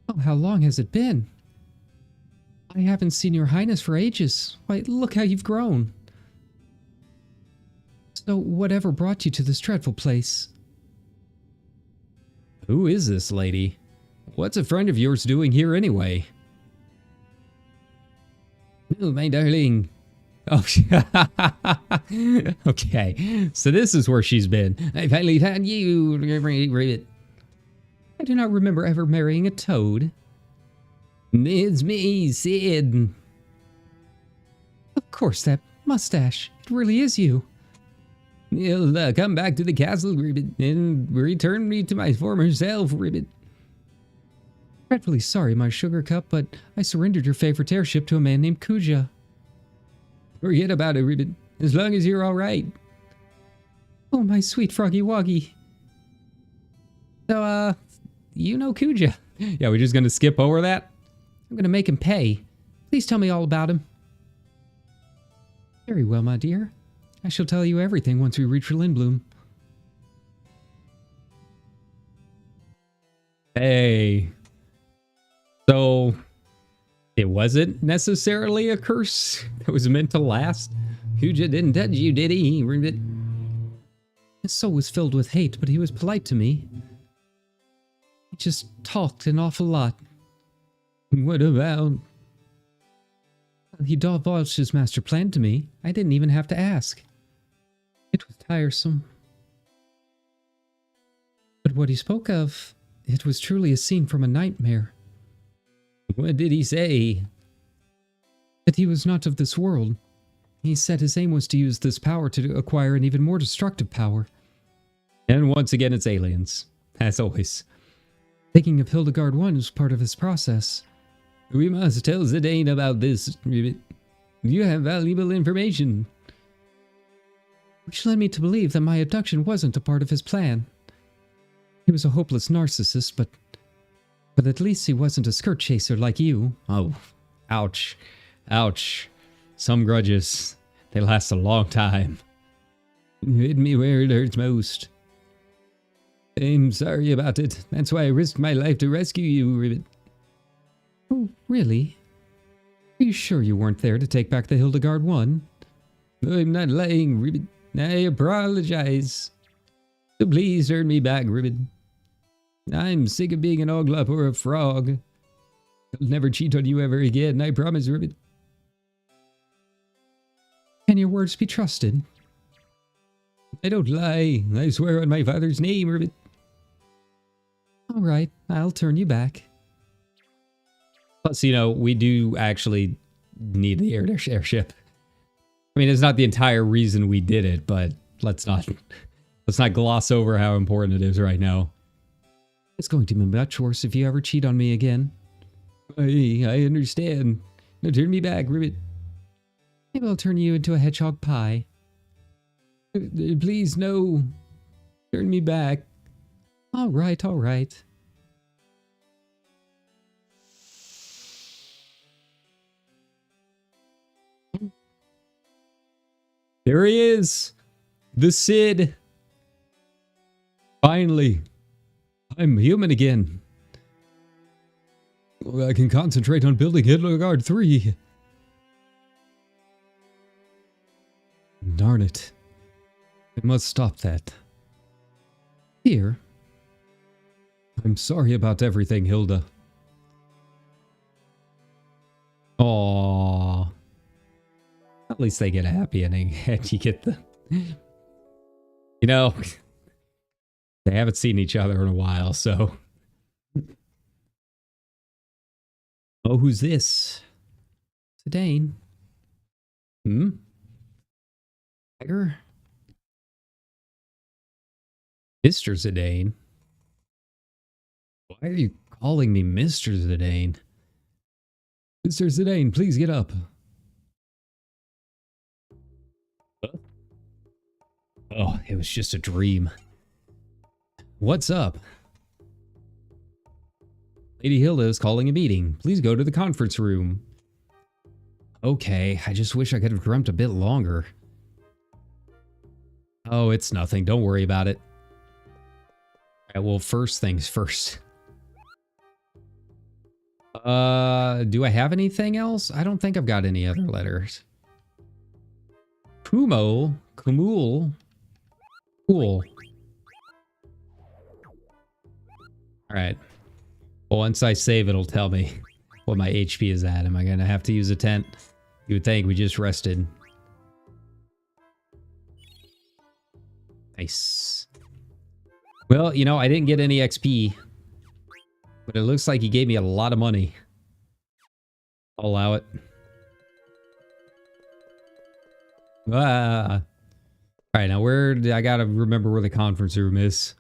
Oh, how long has it been? I haven't seen your highness for ages. Why, look how you've grown. So, whatever brought you to this dreadful place? Who is this lady? What's a friend of yours doing here anyway? Oh, my darling. Oh, okay. So this is where she's been. I finally found you, Ribbit. I do not remember ever marrying a toad. It's me, Sid. Of course, that mustache. It really is you. You'll come back to the castle, Ribbit, and return me to my former self, Ribbit. Dreadfully sorry, my sugar cup, but I surrendered your favorite airship to a man named Kuja. Forget about it, Ribbit, as long as you're alright. Oh, my sweet froggy woggy. So, you know Kuja. Yeah, we're just gonna skip over that? I'm gonna make him pay. Please tell me all about him. Very well, my dear. I shall tell you everything once we reach Lindblom. Hey. So, it wasn't necessarily a curse that was meant to last. Kuja didn't touch you, did he? His soul was filled with hate, but he was polite to me. He just talked an awful lot. What about? He divulged his master plan to me. I didn't even have to ask. It was tiresome. But what he spoke of, it was truly a scene from a nightmare. What did he say? That he was not of this world. He said his aim was to use this power to acquire an even more destructive power. And once again, it's aliens. As always. Thinking of Hildegard 1 was part of his process. We must tell Zidane about this. You have valuable information. Which led me to believe that my abduction wasn't a part of his plan. He was a hopeless narcissist, but at least he wasn't a skirt chaser like you. Oh, ouch. Ouch. Some grudges. They last a long time. You hit me where it hurts most. I'm sorry about it. That's why I risked my life to rescue you, Ribbit. Oh, really? Are you sure you weren't there to take back the Hildegard 1? I'm not lying, Ribbit. I apologize. So please turn me back, Ribbit. I'm sick of being an oglop or a frog. I'll never cheat on you ever again, I promise, Ribbit. Can your words be trusted? I don't lie. I swear on my father's name, Ribbit. Alright, I'll turn you back. Plus, you know, we do actually need the airship. I mean, it's not the entire reason we did it, but let's not gloss over how important it is right now. It's going to be much worse if you ever cheat on me again. I understand. Now turn me back, Ribbit. Maybe I'll turn you into a hedgehog pie. Please, no. Turn me back. All right, all right. There he is. The Cid. Finally. I'm human again. I can concentrate on building Hildegard 3. Darn it. I must stop that. Here. I'm sorry about everything, Hilda. Aww. At least they get a happy ending and you get the... You know, they haven't seen each other in a while, so... Oh, who's this? Zidane. Hmm? Tiger? Mr. Zidane? Why are you calling me Mr. Zidane? Mr. Zidane, please get up. Oh, it was just a dream. What's up? Lady Hilda is calling a meeting. Please go to the conference room. Okay, I just wish I could have dreamt a bit longer. Oh, it's nothing. Don't worry about it. Alright, well, first things first. Do I have anything else? I don't think I've got any other letters. Kumo? Kumul? Cool. Alright. Well, once I save, it'll tell me what my HP is at. Am I gonna have to use a tent? You would think we just rested. Nice. Well, you know, I didn't get any XP. But it looks like he gave me a lot of money. I'll allow it. Ah. Alright, now I gotta remember where the conference room is.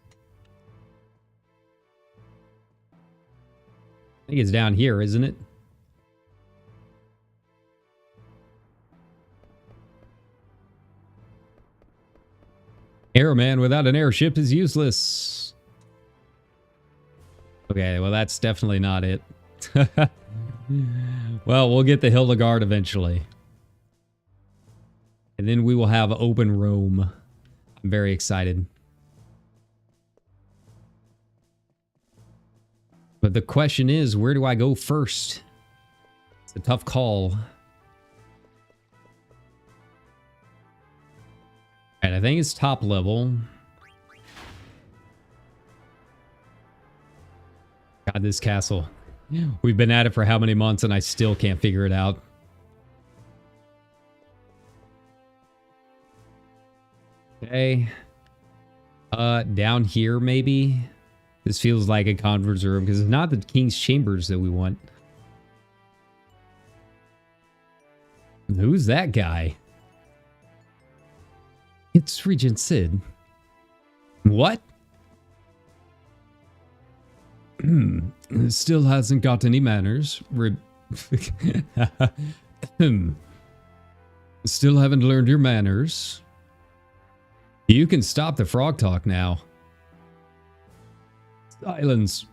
I think it's down here, isn't it? Airman without an airship is useless. Okay, well that's definitely not it. Well, we'll get the Hildegard eventually. And then we will have open Rome. I'm very excited. But the question is, where do I go first? It's a tough call. Alright, I think it's top level. God, this castle. We've been at it for how many months and I still can't figure it out. Okay. Down here maybe? This feels like a conference room because it's not the king's chambers that we want. Who's that guy? It's Regent Cid. What? Still hasn't got any manners. Still haven't learned your manners. You can stop the frog talk now. Silence.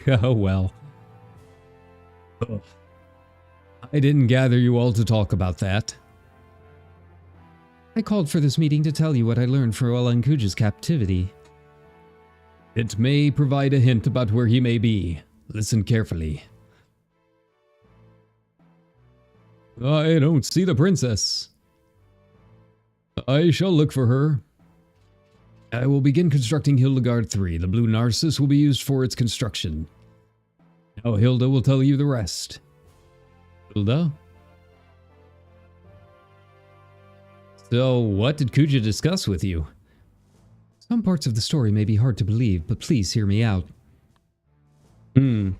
Oh well. Ugh. I didn't gather you all to talk about that. I called for this meeting to tell you what I learned from Kuja's captivity. It may provide a hint about where he may be. Listen carefully. I don't see the princess. I shall look for her. I will begin constructing Hildegard 3. The blue Narcissus will be used for its construction. Now Hilda will tell you the rest. Hilda? So, what did Kuja discuss with you? Some parts of the story may be hard to believe, but please hear me out. Kuja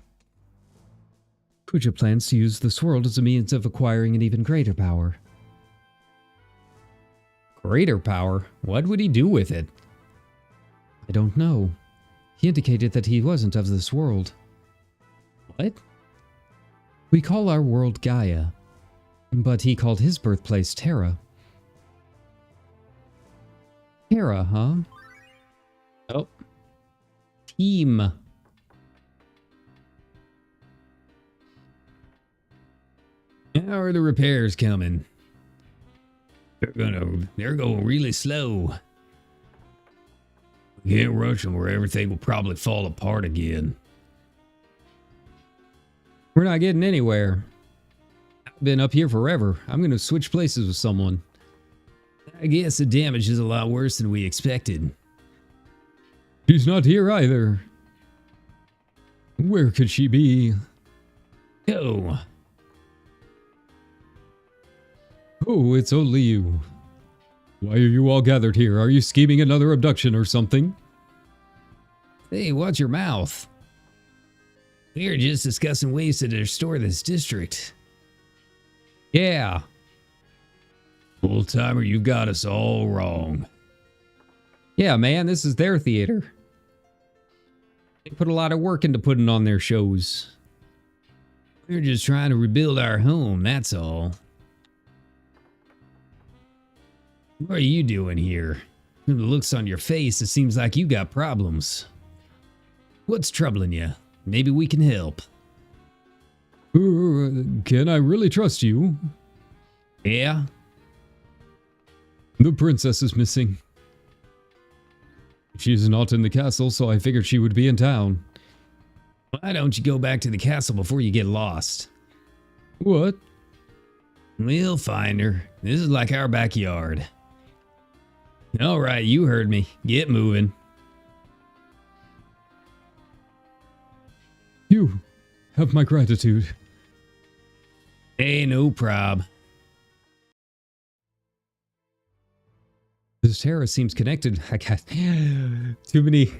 plans to use this world as a means of acquiring an even greater power. Greater power? What would he do with it? I don't know. He indicated that he wasn't of this world. What? We call our world Gaia, but he called his birthplace Terra. Terra, huh? Oh. Team. How are the repairs coming? They're going really slow. We can't rush them or everything will probably fall apart again. We're not getting anywhere. I've been up here forever. I'm gonna switch places with someone. I guess the damage is a lot worse than we expected. She's not here either. Where could she be? Oh. Oh, it's only you. Why are you all gathered here? Are you scheming another abduction or something? Hey, watch your mouth. We were just discussing ways to restore this district. Yeah. Old-timer, you got us all wrong. Yeah, man, this is their theater. They put a lot of work into putting on their shows. We're just trying to rebuild our home, that's all. What are you doing here? From the looks on your face, it seems like you got problems. What's troubling you? Maybe we can help. Can I really trust you? Yeah? The princess is missing. She's not in the castle, so I figured she would be in town. Why don't you go back to the castle before you get lost? What? We'll find her. This is like our backyard. Alright, you heard me. Get moving. You have my gratitude. Hey, no prob. This Terra seems connected. I got too many.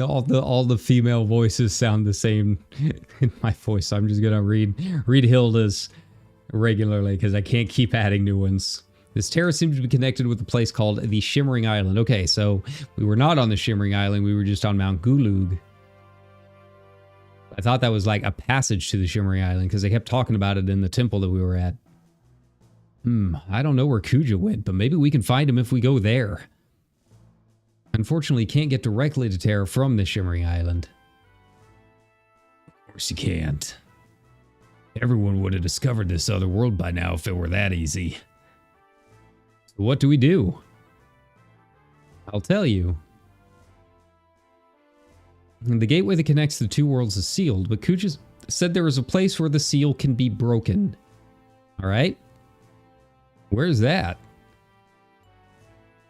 All the female voices sound the same in my voice. So I'm just gonna read Hilda's regularly because I can't keep adding new ones. This Terra seems to be connected with a place called the Shimmering Island. Okay, so we were not on the Shimmering Island. We were just on Mount Gulug. I thought that was like a passage to the Shimmering Island because they kept talking about it in the temple that we were at. I don't know where Kuja went, but maybe we can find him if we go there. Unfortunately, can't get directly to Terra from the Shimmering Island. Of course you can't. Everyone would have discovered this other world by now if it were that easy. So what do we do? I'll tell you. The gateway that connects the two worlds is sealed, but Kuja said there is a place where the seal can be broken. Alright? Where's that?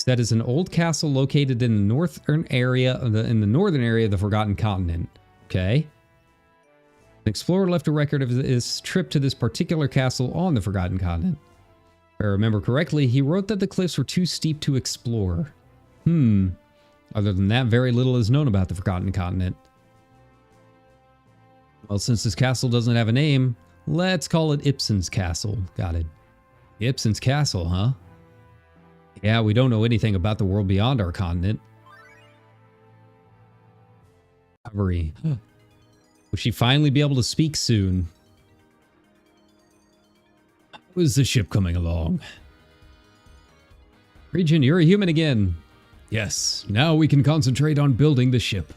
That is an old castle located in the northern area of the Forgotten Continent. Okay. An explorer left a record of his trip to this particular castle on the Forgotten Continent. If I remember correctly, he wrote that the cliffs were too steep to explore. Other than that, very little is known about the Forgotten Continent. Well, since this castle doesn't have a name, let's call it Ibsen's Castle. Got it. Ibsen's Castle, huh? Yeah, we don't know anything about the world beyond our continent. Recovery. Will she finally be able to speak soon? How is the ship coming along? Regent, you're a human again. Yes, now we can concentrate on building the ship.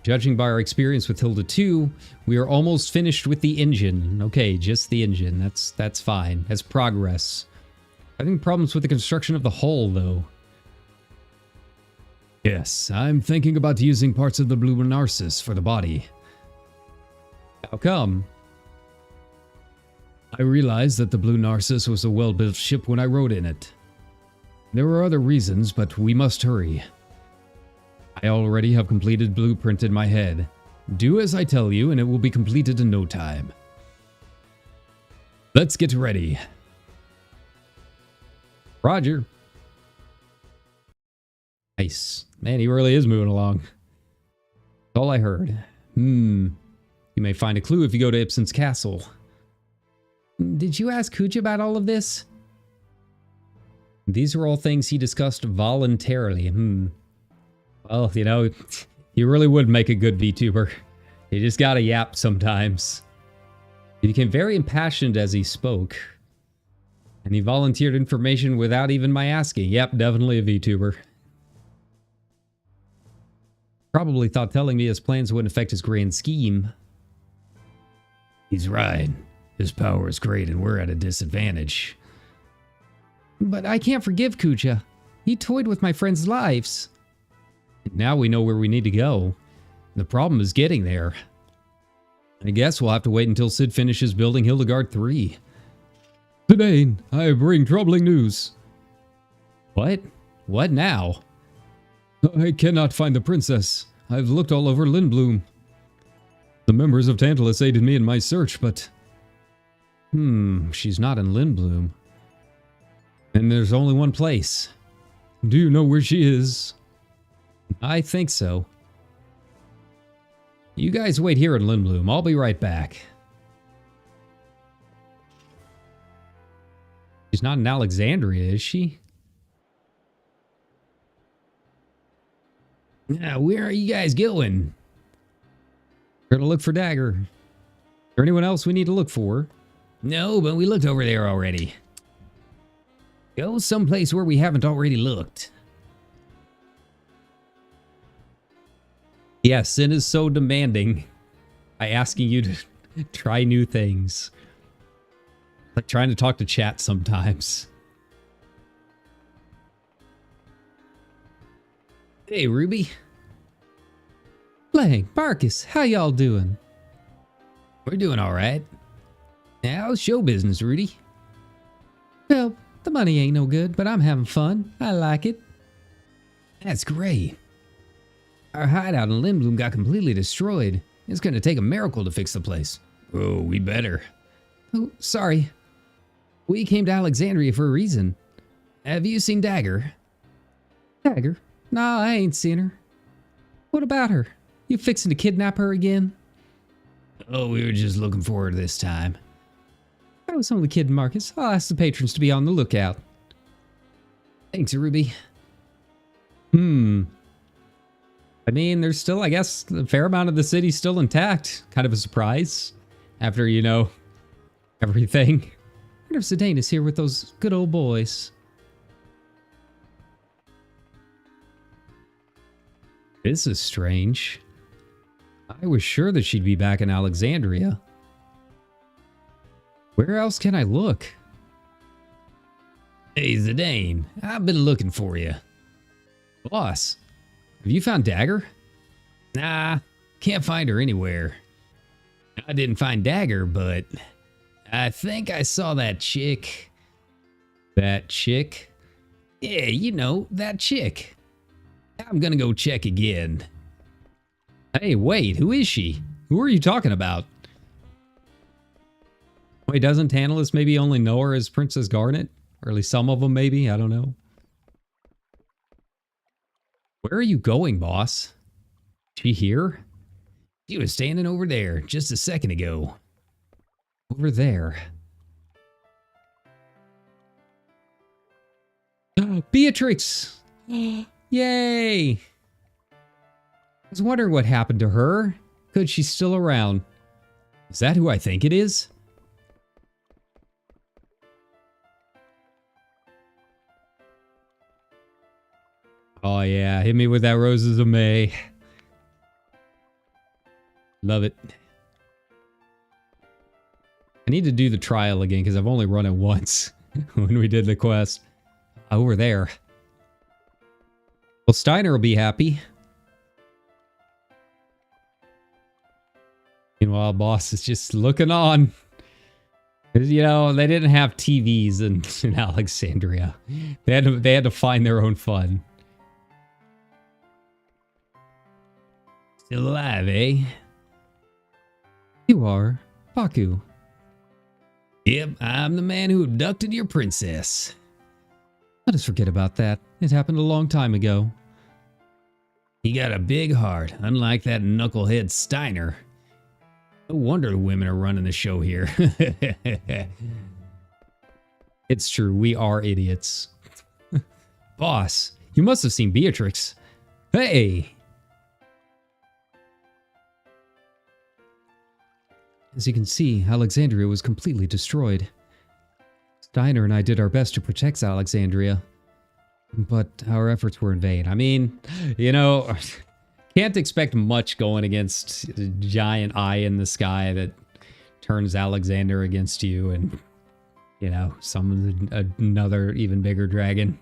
Judging by our experience with Hilda 2, we are almost finished with the engine. Okay, just the engine. That's fine. That's progress. Having problems with the construction of the hull, though. Yes, I'm thinking about using parts of the blue Narcissus for the body. How come? I realized that the blue Narcissus was a well-built ship when I rode in it. There were other reasons, but we must hurry. I already have completed blueprint in my head. Do as I tell you, and it will be completed in no time. Let's get ready. Roger. Nice. Man, he really is moving along. That's all I heard. You may find a clue if you go to Ibsen's castle. Did you ask Kuja about all of this? These are all things he discussed voluntarily. Well, you know, he really would make a good VTuber. He just gotta yap sometimes. He became very impassioned as he spoke. And he volunteered information without even my asking. Yep, definitely a VTuber. Probably thought telling me his plans wouldn't affect his grand scheme. He's right. His power is great and we're at a disadvantage. But I can't forgive Kuja. He toyed with my friends' lives. Now we know where we need to go. The problem is getting there. I guess we'll have to wait until Sid finishes building Hildegard 3. Today, I bring troubling news. What? What now? I cannot find the princess. I've looked all over Lindblom. The members of Tantalus aided me in my search, but... she's not in Lindblom. And there's only one place. Do you know where she is? I think so. You guys wait here in Lindblom. I'll be right back. She's not in Alexandria, is she? Yeah, where are you guys going? We're gonna look for Dagger. Is there anyone else we need to look for? No, but we looked over there already. Go someplace where we haven't already looked. Yeah, Sin is so demanding by asking you to try new things. Like trying to talk to chat sometimes. Hey, Ruby. Lang, Marcus, how y'all doing? We're doing alright. How's show business, Rudy? Well, the money ain't no good, but I'm having fun. I like it. That's great. Our hideout in Lindblom got completely destroyed. It's gonna take a miracle to fix the place. Oh, we better. Oh, sorry. We came to Alexandria for a reason. Have you seen Dagger? Dagger? Nah, I ain't seen her. What about her? You fixing to kidnap her again? Oh, we were just looking for her this time. I was only kidding, Marcus. I'll ask the patrons to be on the lookout. Thanks, Ruby. I mean, there's still, I guess, a fair amount of the city still intact. Kind of a surprise. After, you know, everything. I wonder if Zidane is here with those good old boys. This is strange. I was sure that she'd be back in Alexandria. Where else can I look? Hey, Zidane, I've been looking for you. Boss, have you found Dagger? Nah, can't find her anywhere. I didn't find Dagger, but I think I saw that chick. That chick? Yeah, you know, that chick. I'm gonna go check again. Hey, wait, who is she? Who are you talking about? Wait, doesn't Tantalus maybe only know her as Princess Garnet? Or at least some of them, maybe? I don't know. Where are you going, boss? She here? She was standing over there just a second ago. Over there. Beatrix! Yay! I was wondering what happened to her. Good, she's still around. Is that who I think it is? Oh yeah, hit me with that Roses of May. Love it. I need to do the trial again because I've only run it once. when we did the quest. Over there. Well, Steiner will be happy. Meanwhile, boss is just looking on. Because, you know, they didn't have TVs in Alexandria. They had to find their own fun. Still alive, eh? You are. Baku. Yep, I'm the man who abducted your princess. Let us forget about that. It happened a long time ago. He got a big heart, unlike that knucklehead Steiner. No wonder the women are running the show here. It's true, we are idiots. Boss, you must have seen Beatrix. Hey! As you can see, Alexandria was completely destroyed. Steiner and I did our best to protect Alexandria, but our efforts were in vain. I mean, you know, can't expect much going against a giant eye in the sky that turns Alexander against you and, you know, summons another even bigger dragon.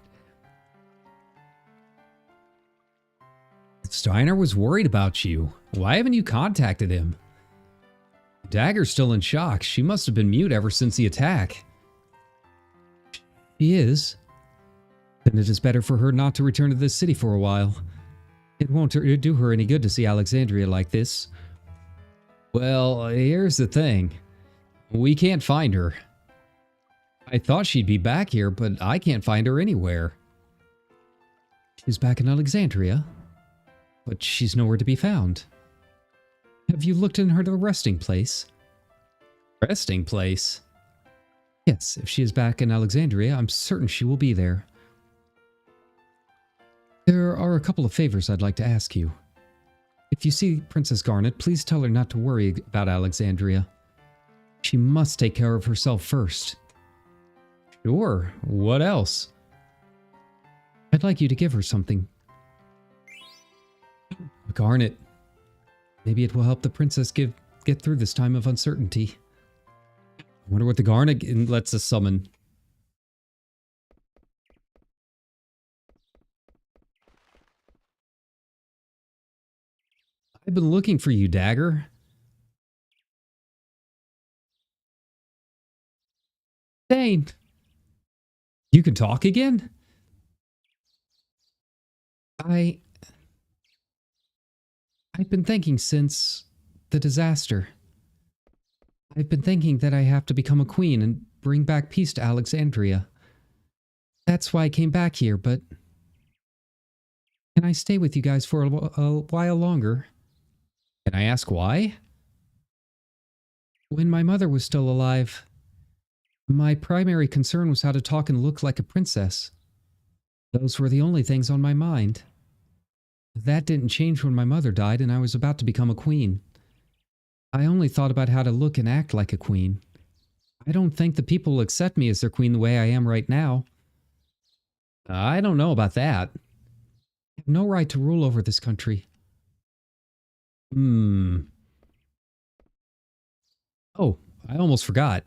Steiner was worried about you. Why haven't you contacted him? Dagger's still in shock. She must have been mute ever since the attack. She is. Then it is better for her not to return to this city for a while. It won't do her any good to see Alexandria like this. Well, here's the thing. We can't find her. I thought she'd be back here, but I can't find her anywhere. She's back in Alexandria, but she's nowhere to be found. Have you looked in her resting place? Resting place? Yes, if she is back in Alexandria, I'm certain she will be there. There are a couple of favors I'd like to ask you. If you see Princess Garnet, please tell her not to worry about Alexandria. She must take care of herself first. Sure, what else? I'd like you to give her something. A garnet. Maybe it will help the princess get through this time of uncertainty. I wonder what the garnet lets us summon. I've been looking for you, Dagger. Dane! You can talk again? I've been thinking since the disaster. I've been thinking that I have to become a queen and bring back peace to Alexandria. That's why I came back here, but can I stay with you guys for a while longer? Can I ask why? When my mother was still alive, my primary concern was how to talk and look like a princess. Those were the only things on my mind. That didn't change when my mother died and I was about to become a queen. I only thought about how to look and act like a queen. I don't think the people will accept me as their queen the way I am right now. I don't know about that. I have no right to rule over this country. Oh, I almost forgot.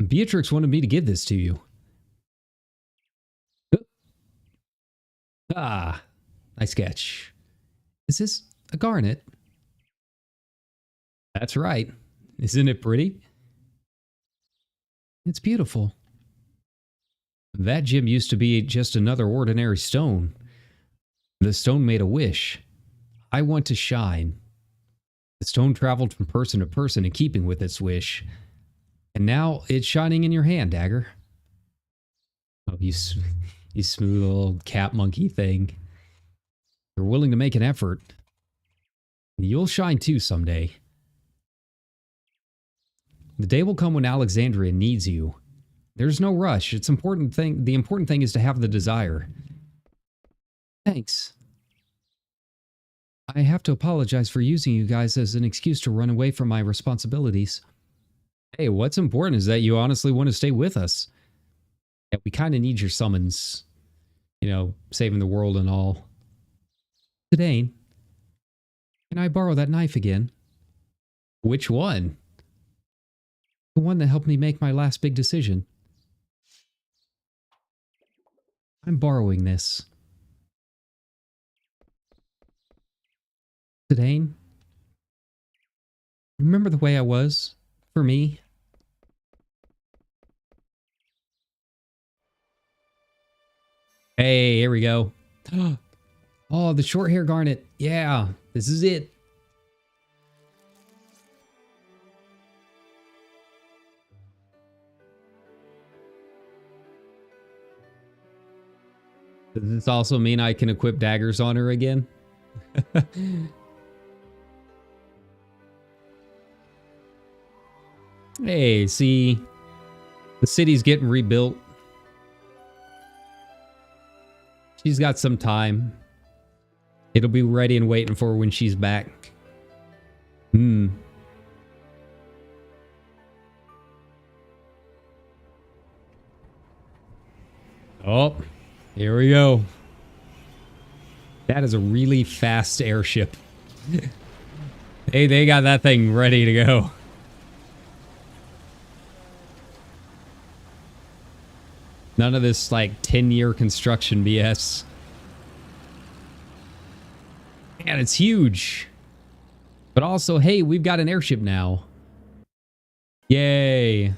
Beatrix wanted me to give this to you. Ah, nice catch. Is this a garnet? That's right. Isn't it pretty? It's beautiful. That gem used to be just another ordinary stone. The stone made a wish. I want to shine. The stone traveled from person to person in keeping with its wish. And now it's shining in your hand, Dagger. Oh, you smooth little cat monkey thing. You're willing to make an effort. You'll shine too someday. The day will come when Alexandria needs you. There's no rush. The important thing is to have the desire. Thanks. I have to apologize for using you guys as an excuse to run away from my responsibilities. Hey, what's important is that you honestly want to stay with us. Yeah, we kind of need your summons. You know, saving the world and all. Dane, can I borrow that knife again? Which one? The one that helped me make my last big decision. I'm borrowing this. Sedane? Remember the way I was? For me? Hey, here we go. Oh, the short hair garnet. Yeah, this is it. Does this also mean I can equip daggers on her again? Hey, see, the city's getting rebuilt. She's got some time. It'll be ready and waiting for her when she's back. Oh, here we go. That is a really fast airship. Hey, they got that thing ready to go. None of this, like, 10-year construction BS. Man, it's huge. But also, hey, we've got an airship now. Yay.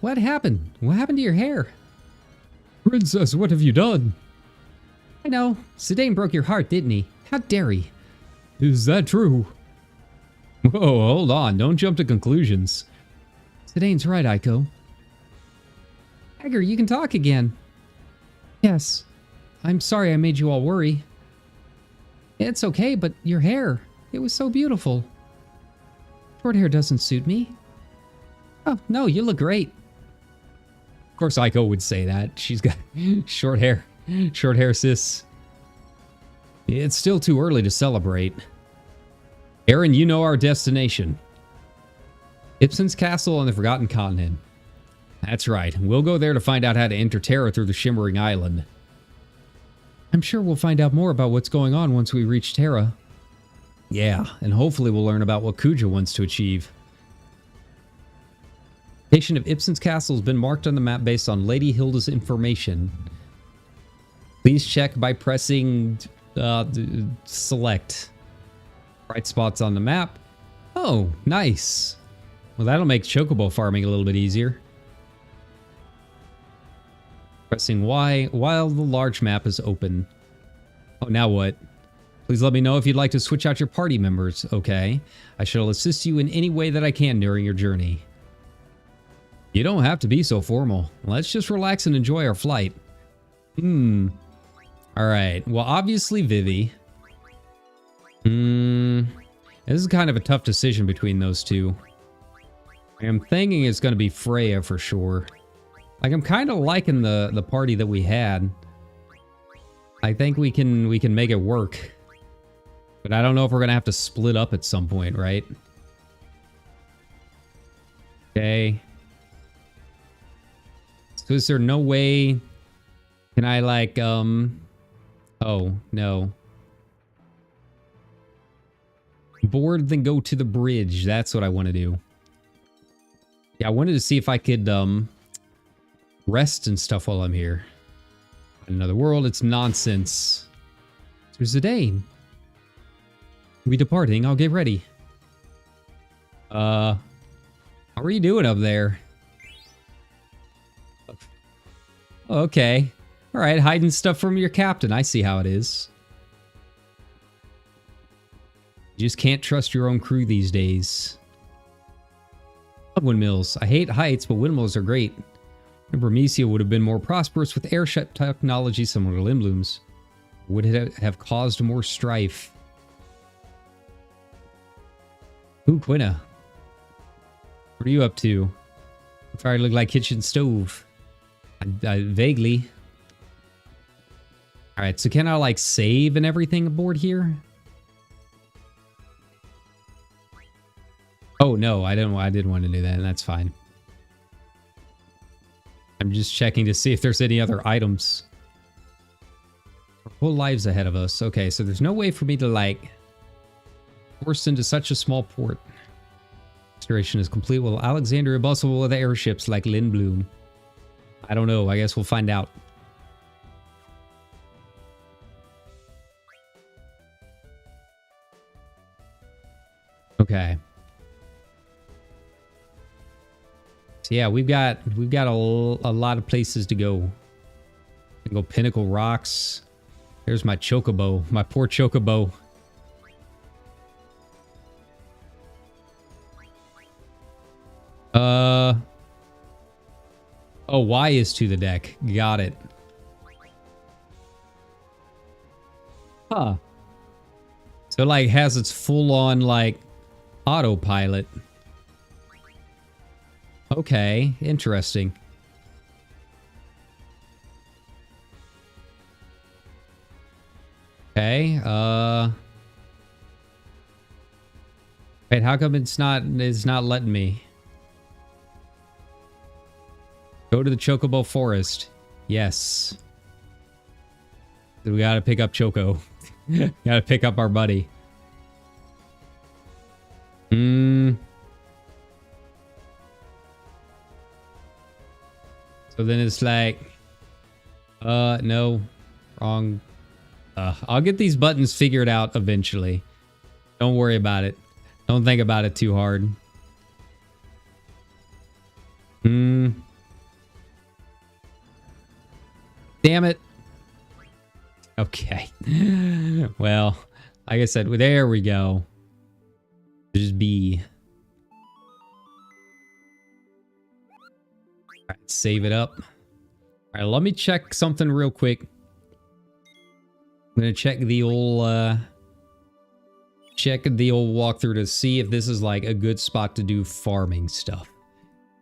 What happened? What happened to your hair? Princess, what have you done? I know. Sedane broke your heart, didn't he? How dare he? Is that true? Whoa, hold on. Don't jump to conclusions. Sedane's right, Aiko. Tiger, you can talk again. Yes. I'm sorry I made you all worry. It's okay, but your hair. It was so beautiful. Short hair doesn't suit me. Oh, no, you look great. Of course, Aiko would say that. She's got short hair. Short hair, sis. It's still too early to celebrate. Aaron, you know our destination. Ibsen's castle on the Forgotten Continent. That's right. We'll go there to find out how to enter Terra through the Shimmering Island. I'm sure we'll find out more about what's going on once we reach Terra. Yeah, and hopefully we'll learn about what Kuja wants to achieve. Location of Ibsen's castle has been marked on the map based on Lady Hilda's information. Please check by pressing select. Bright spots on the map. Oh, nice. Well, that'll make chocobo farming a little bit easier. Pressing Y while the large map is open. Oh, now what? Please let me know if you'd like to switch out your party members. Okay. I shall assist you in any way that I can during your journey. You don't have to be so formal. Let's just relax and enjoy our flight. Alright. Well, obviously Vivi. This is kind of a tough decision between those two. I'm thinking it's going to be Freya for sure. Like, I'm kind of liking the party that we had. I think we can make it work. But I don't know if we're going to have to split up at some point, right? Okay. So is there no way... Can I, like, Oh, no. Board, then go to the bridge. That's what I want to do. Yeah, I wanted to see if I could, rest and stuff while I'm here. Another world, it's nonsense. There's a Dane. We departing, I'll get ready. How are you doing up there? Okay. Alright, hiding stuff from your captain. I see how it is. You just can't trust your own crew these days. Love windmills. I hate heights, but windmills are great. Burmecia would have been more prosperous with airship technology similar to Limblooms. Would it have caused more strife? Ooh, Quina. What are you up to? If I look like kitchen stove. I vaguely. Alright, so can I, like, save and everything aboard here? Oh, no, I didn't want to do that, and that's fine. I'm just checking to see if there's any other items. Our whole lives ahead of us. Okay, so there's no way for me to, like, force into such a small port. Restoration is complete. Will Alexandria bustle with airships like Lindblom? I don't know. I guess we'll find out. Okay. So yeah, we've got a lot of places to go. We can go Pinnacle Rocks. There's my chocobo, my poor chocobo. Oh, Y is to the deck. Got it. Huh. So like has its full on like autopilot. Okay, interesting. Okay, wait, how come it's not letting me? Go to the Chocobo Forest. Yes. We gotta pick up Choco. Gotta pick up our buddy. So then it's like, no, wrong. I'll get these buttons figured out eventually. Don't worry about it. Don't think about it too hard. Damn it. Okay. Well, like I said, there we go. Just B. All right, save it up. All right, let me check something real quick. I'm gonna check the old walkthrough to see if this is like a good spot to do farming stuff.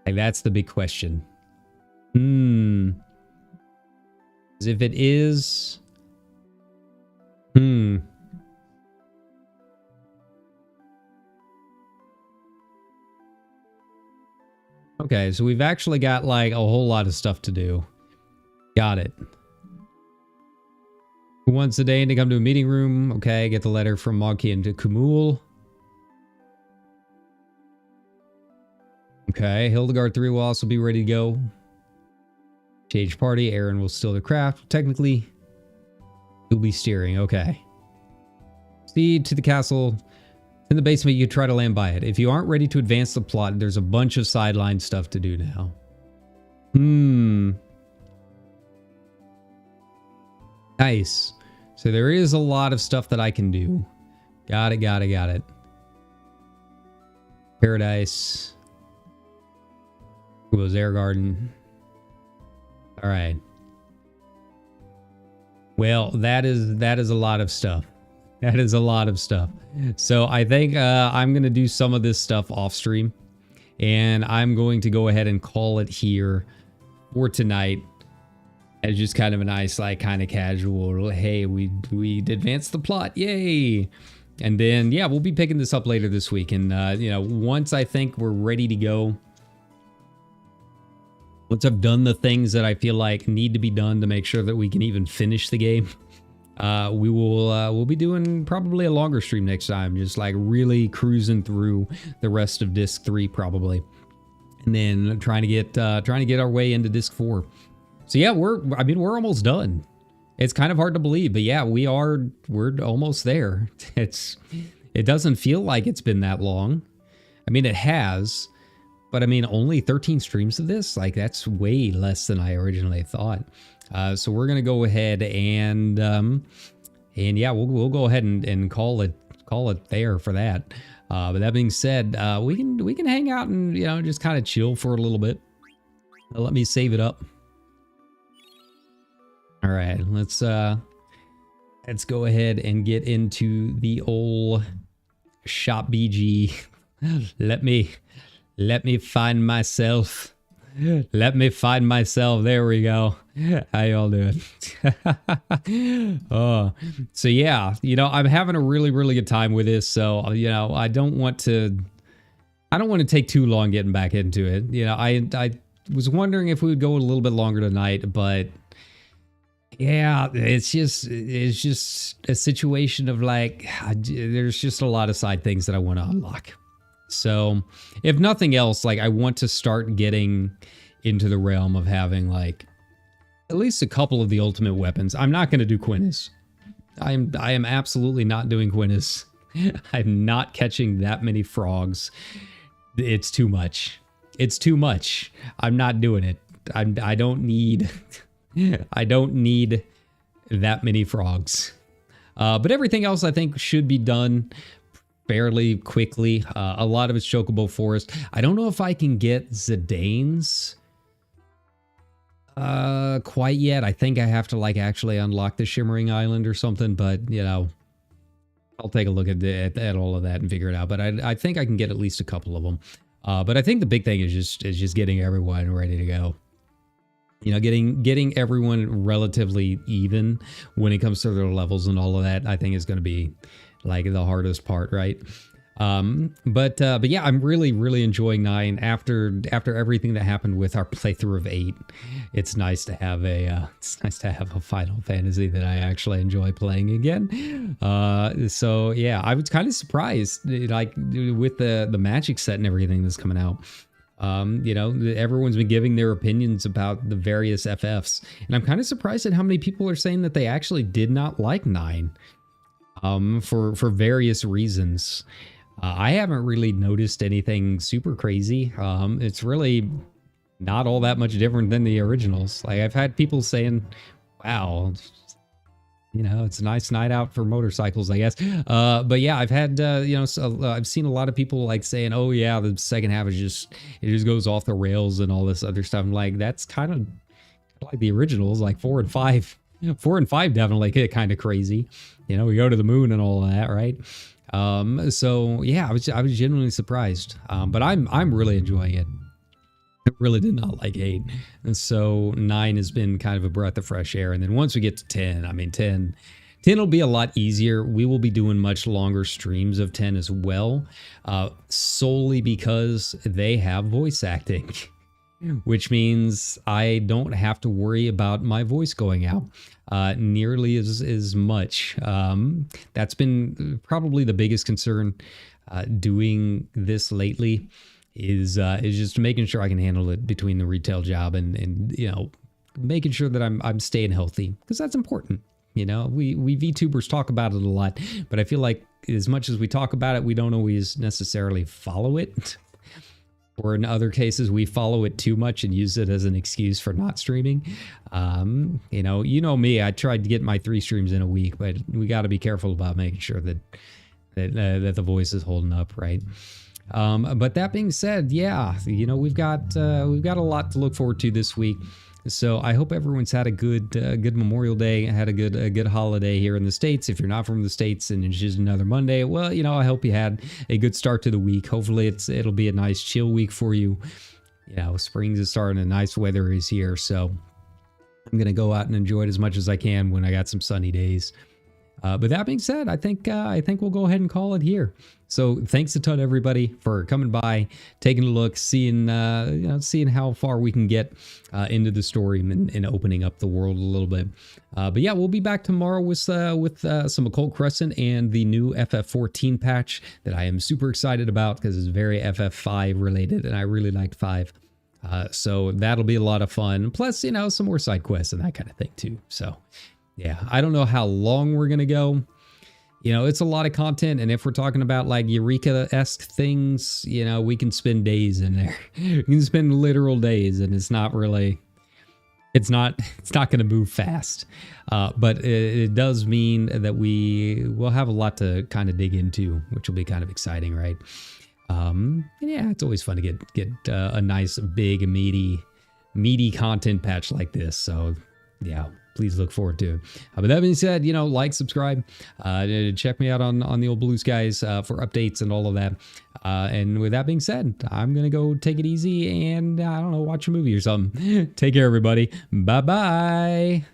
Like that's the big question. If it is, okay, so we've actually got like a whole lot of stuff to do. Got it. Who wants a day to come to a meeting room? Okay, get the letter from Mogki and to Kumul. Okay, Hildegard 3 will also be ready to go. Change party, Aaron will still the craft. Technically, he'll be steering. Okay. Speed to the castle. In the basement, you try to land by it. If you aren't ready to advance the plot, there's a bunch of sideline stuff to do now. Nice. So there is a lot of stuff that I can do. Got it. Paradise. Who was Air Garden? All right. Well, that is a lot of stuff. That is a lot of stuff. So I think I'm going to do some of this stuff off stream. And I'm going to go ahead and call it here for tonight. As just kind of a nice, like, kind of casual, hey, we advanced the plot, yay! And then, yeah, we'll be picking this up later this week. And, you know, once I think we're ready to go, once I've done the things that I feel like need to be done to make sure that we can even finish the game, we'll be doing probably a longer stream next time, just like really cruising through the rest of disc 3 probably, and then trying to get our way into disc 4. So yeah, we're almost done. It's kind of hard to believe, but yeah, we're almost there. It doesn't feel like it's been that long. I mean, it has, but I mean, only 13 streams of this, like that's way less than I originally thought. So we're gonna go ahead and yeah, we'll go ahead and call it there for that. But that being said, we can hang out and, you know, just kind of chill for a little bit. Let me save it up. All right, let's go ahead and get into the old shop BG. Let me find myself. Let me find myself. There we go. How y'all doing? Oh, so yeah, you know, I'm having a really good time with this. So, you know, I don't want to take too long getting back into it. You know, I was wondering if we would go a little bit longer tonight, but yeah, it's just a situation of like, there's just a lot of side things that I want to unlock. So if nothing else, like I want to start getting into the realm of having like at least a couple of the ultimate weapons. I'm not going to do Quintus. I am absolutely not doing Quintus. I'm not catching that many frogs. It's too much. It's too much. I'm not doing it. I don't need I don't need that many frogs. But everything else I think should be done fairly quickly. A lot of it's chocobo forest. I don't know if I can get Zidane's quite yet. I think I have to like actually unlock the Shimmering Island or something, but you know, I'll take a look at all of that and figure it out. But I think I can get at least a couple of them. But I think the big thing is just getting everyone ready to go. You know, getting everyone relatively even when it comes to their levels and all of that, I think is going to be like the hardest part, right? But yeah, I'm really enjoying 9 after everything that happened with our playthrough of 8. It's nice to have a Final Fantasy that I actually enjoy playing again. So yeah, I was kind of surprised, like with the magic set and everything that's coming out. You know, everyone's been giving their opinions about the various FFs, and I'm kind of surprised at how many people are saying that they actually did not like 9, for various reasons. I haven't really noticed anything super crazy. It's really not all that much different than the originals. Like I've had people saying, wow, you know, it's a nice night out for motorcycles, I guess. But yeah, I've had, you know, I've seen a lot of people like saying, oh yeah, the second half is it just goes off the rails and all this other stuff. I'm like, that's kind of like the originals, like 4 and 5. 4 and 5 definitely get kind of crazy. You know, we go to the moon and all of that, right? So yeah, I was genuinely surprised. But I'm really enjoying it. I really did not like 8. And so 9 has been kind of a breath of fresh air. And then once we get to 10, I mean, 10 will be a lot easier. We will be doing much longer streams of 10 as well, solely because they have voice acting, which means I don't have to worry about my voice going out nearly as much. That's been probably the biggest concern doing this lately. Is just making sure I can handle it between the retail job and you know, making sure that I'm staying healthy, because that's important. You know, we VTubers talk about it a lot, but I feel like as much as we talk about it, we don't always necessarily follow it. Or in other cases, we follow it too much and use it as an excuse for not streaming. You know me, I tried to get my 3 streams in a week, but we got to be careful about making sure that the voice is holding up, right? But that being said, yeah, you know, we've got a lot to look forward to this week. So I hope everyone's had a good Memorial Day, had a good holiday here in the States. If you're not from the States and it's just another Monday, well, you know, I hope you had a good start to the week. Hopefully it'll be a nice chill week for you. You know, spring's starting and nice weather is here. So I'm going to go out and enjoy it as much as I can when I got some sunny days. But that being said, I think we'll go ahead and call it here. So thanks a ton, everybody, for coming by, taking a look, seeing how far we can get into the story and opening up the world a little bit. But yeah, we'll be back tomorrow with some Occult Crescent and the new FF14 patch that I am super excited about because it's very FF5 related, and I really liked 5. So that'll be a lot of fun. Plus, you know, some more side quests and that kind of thing too. So yeah, I don't know how long we're going to go. You know, it's a lot of content. And if we're talking about like Eureka-esque things, you know, we can spend days in there. We can spend literal days, and it's not going to move fast. But it does mean that we will have a lot to kind of dig into, which will be kind of exciting, right? And yeah, it's always fun to get a nice, big, meaty content patch like this. So yeah, please look forward to it. But that being said, you know, like, subscribe, check me out on the old Blue Skies for updates and all of that. And with that being said, I'm going to go take it easy and, I don't know, watch a movie or something. Take care, everybody. Bye-bye.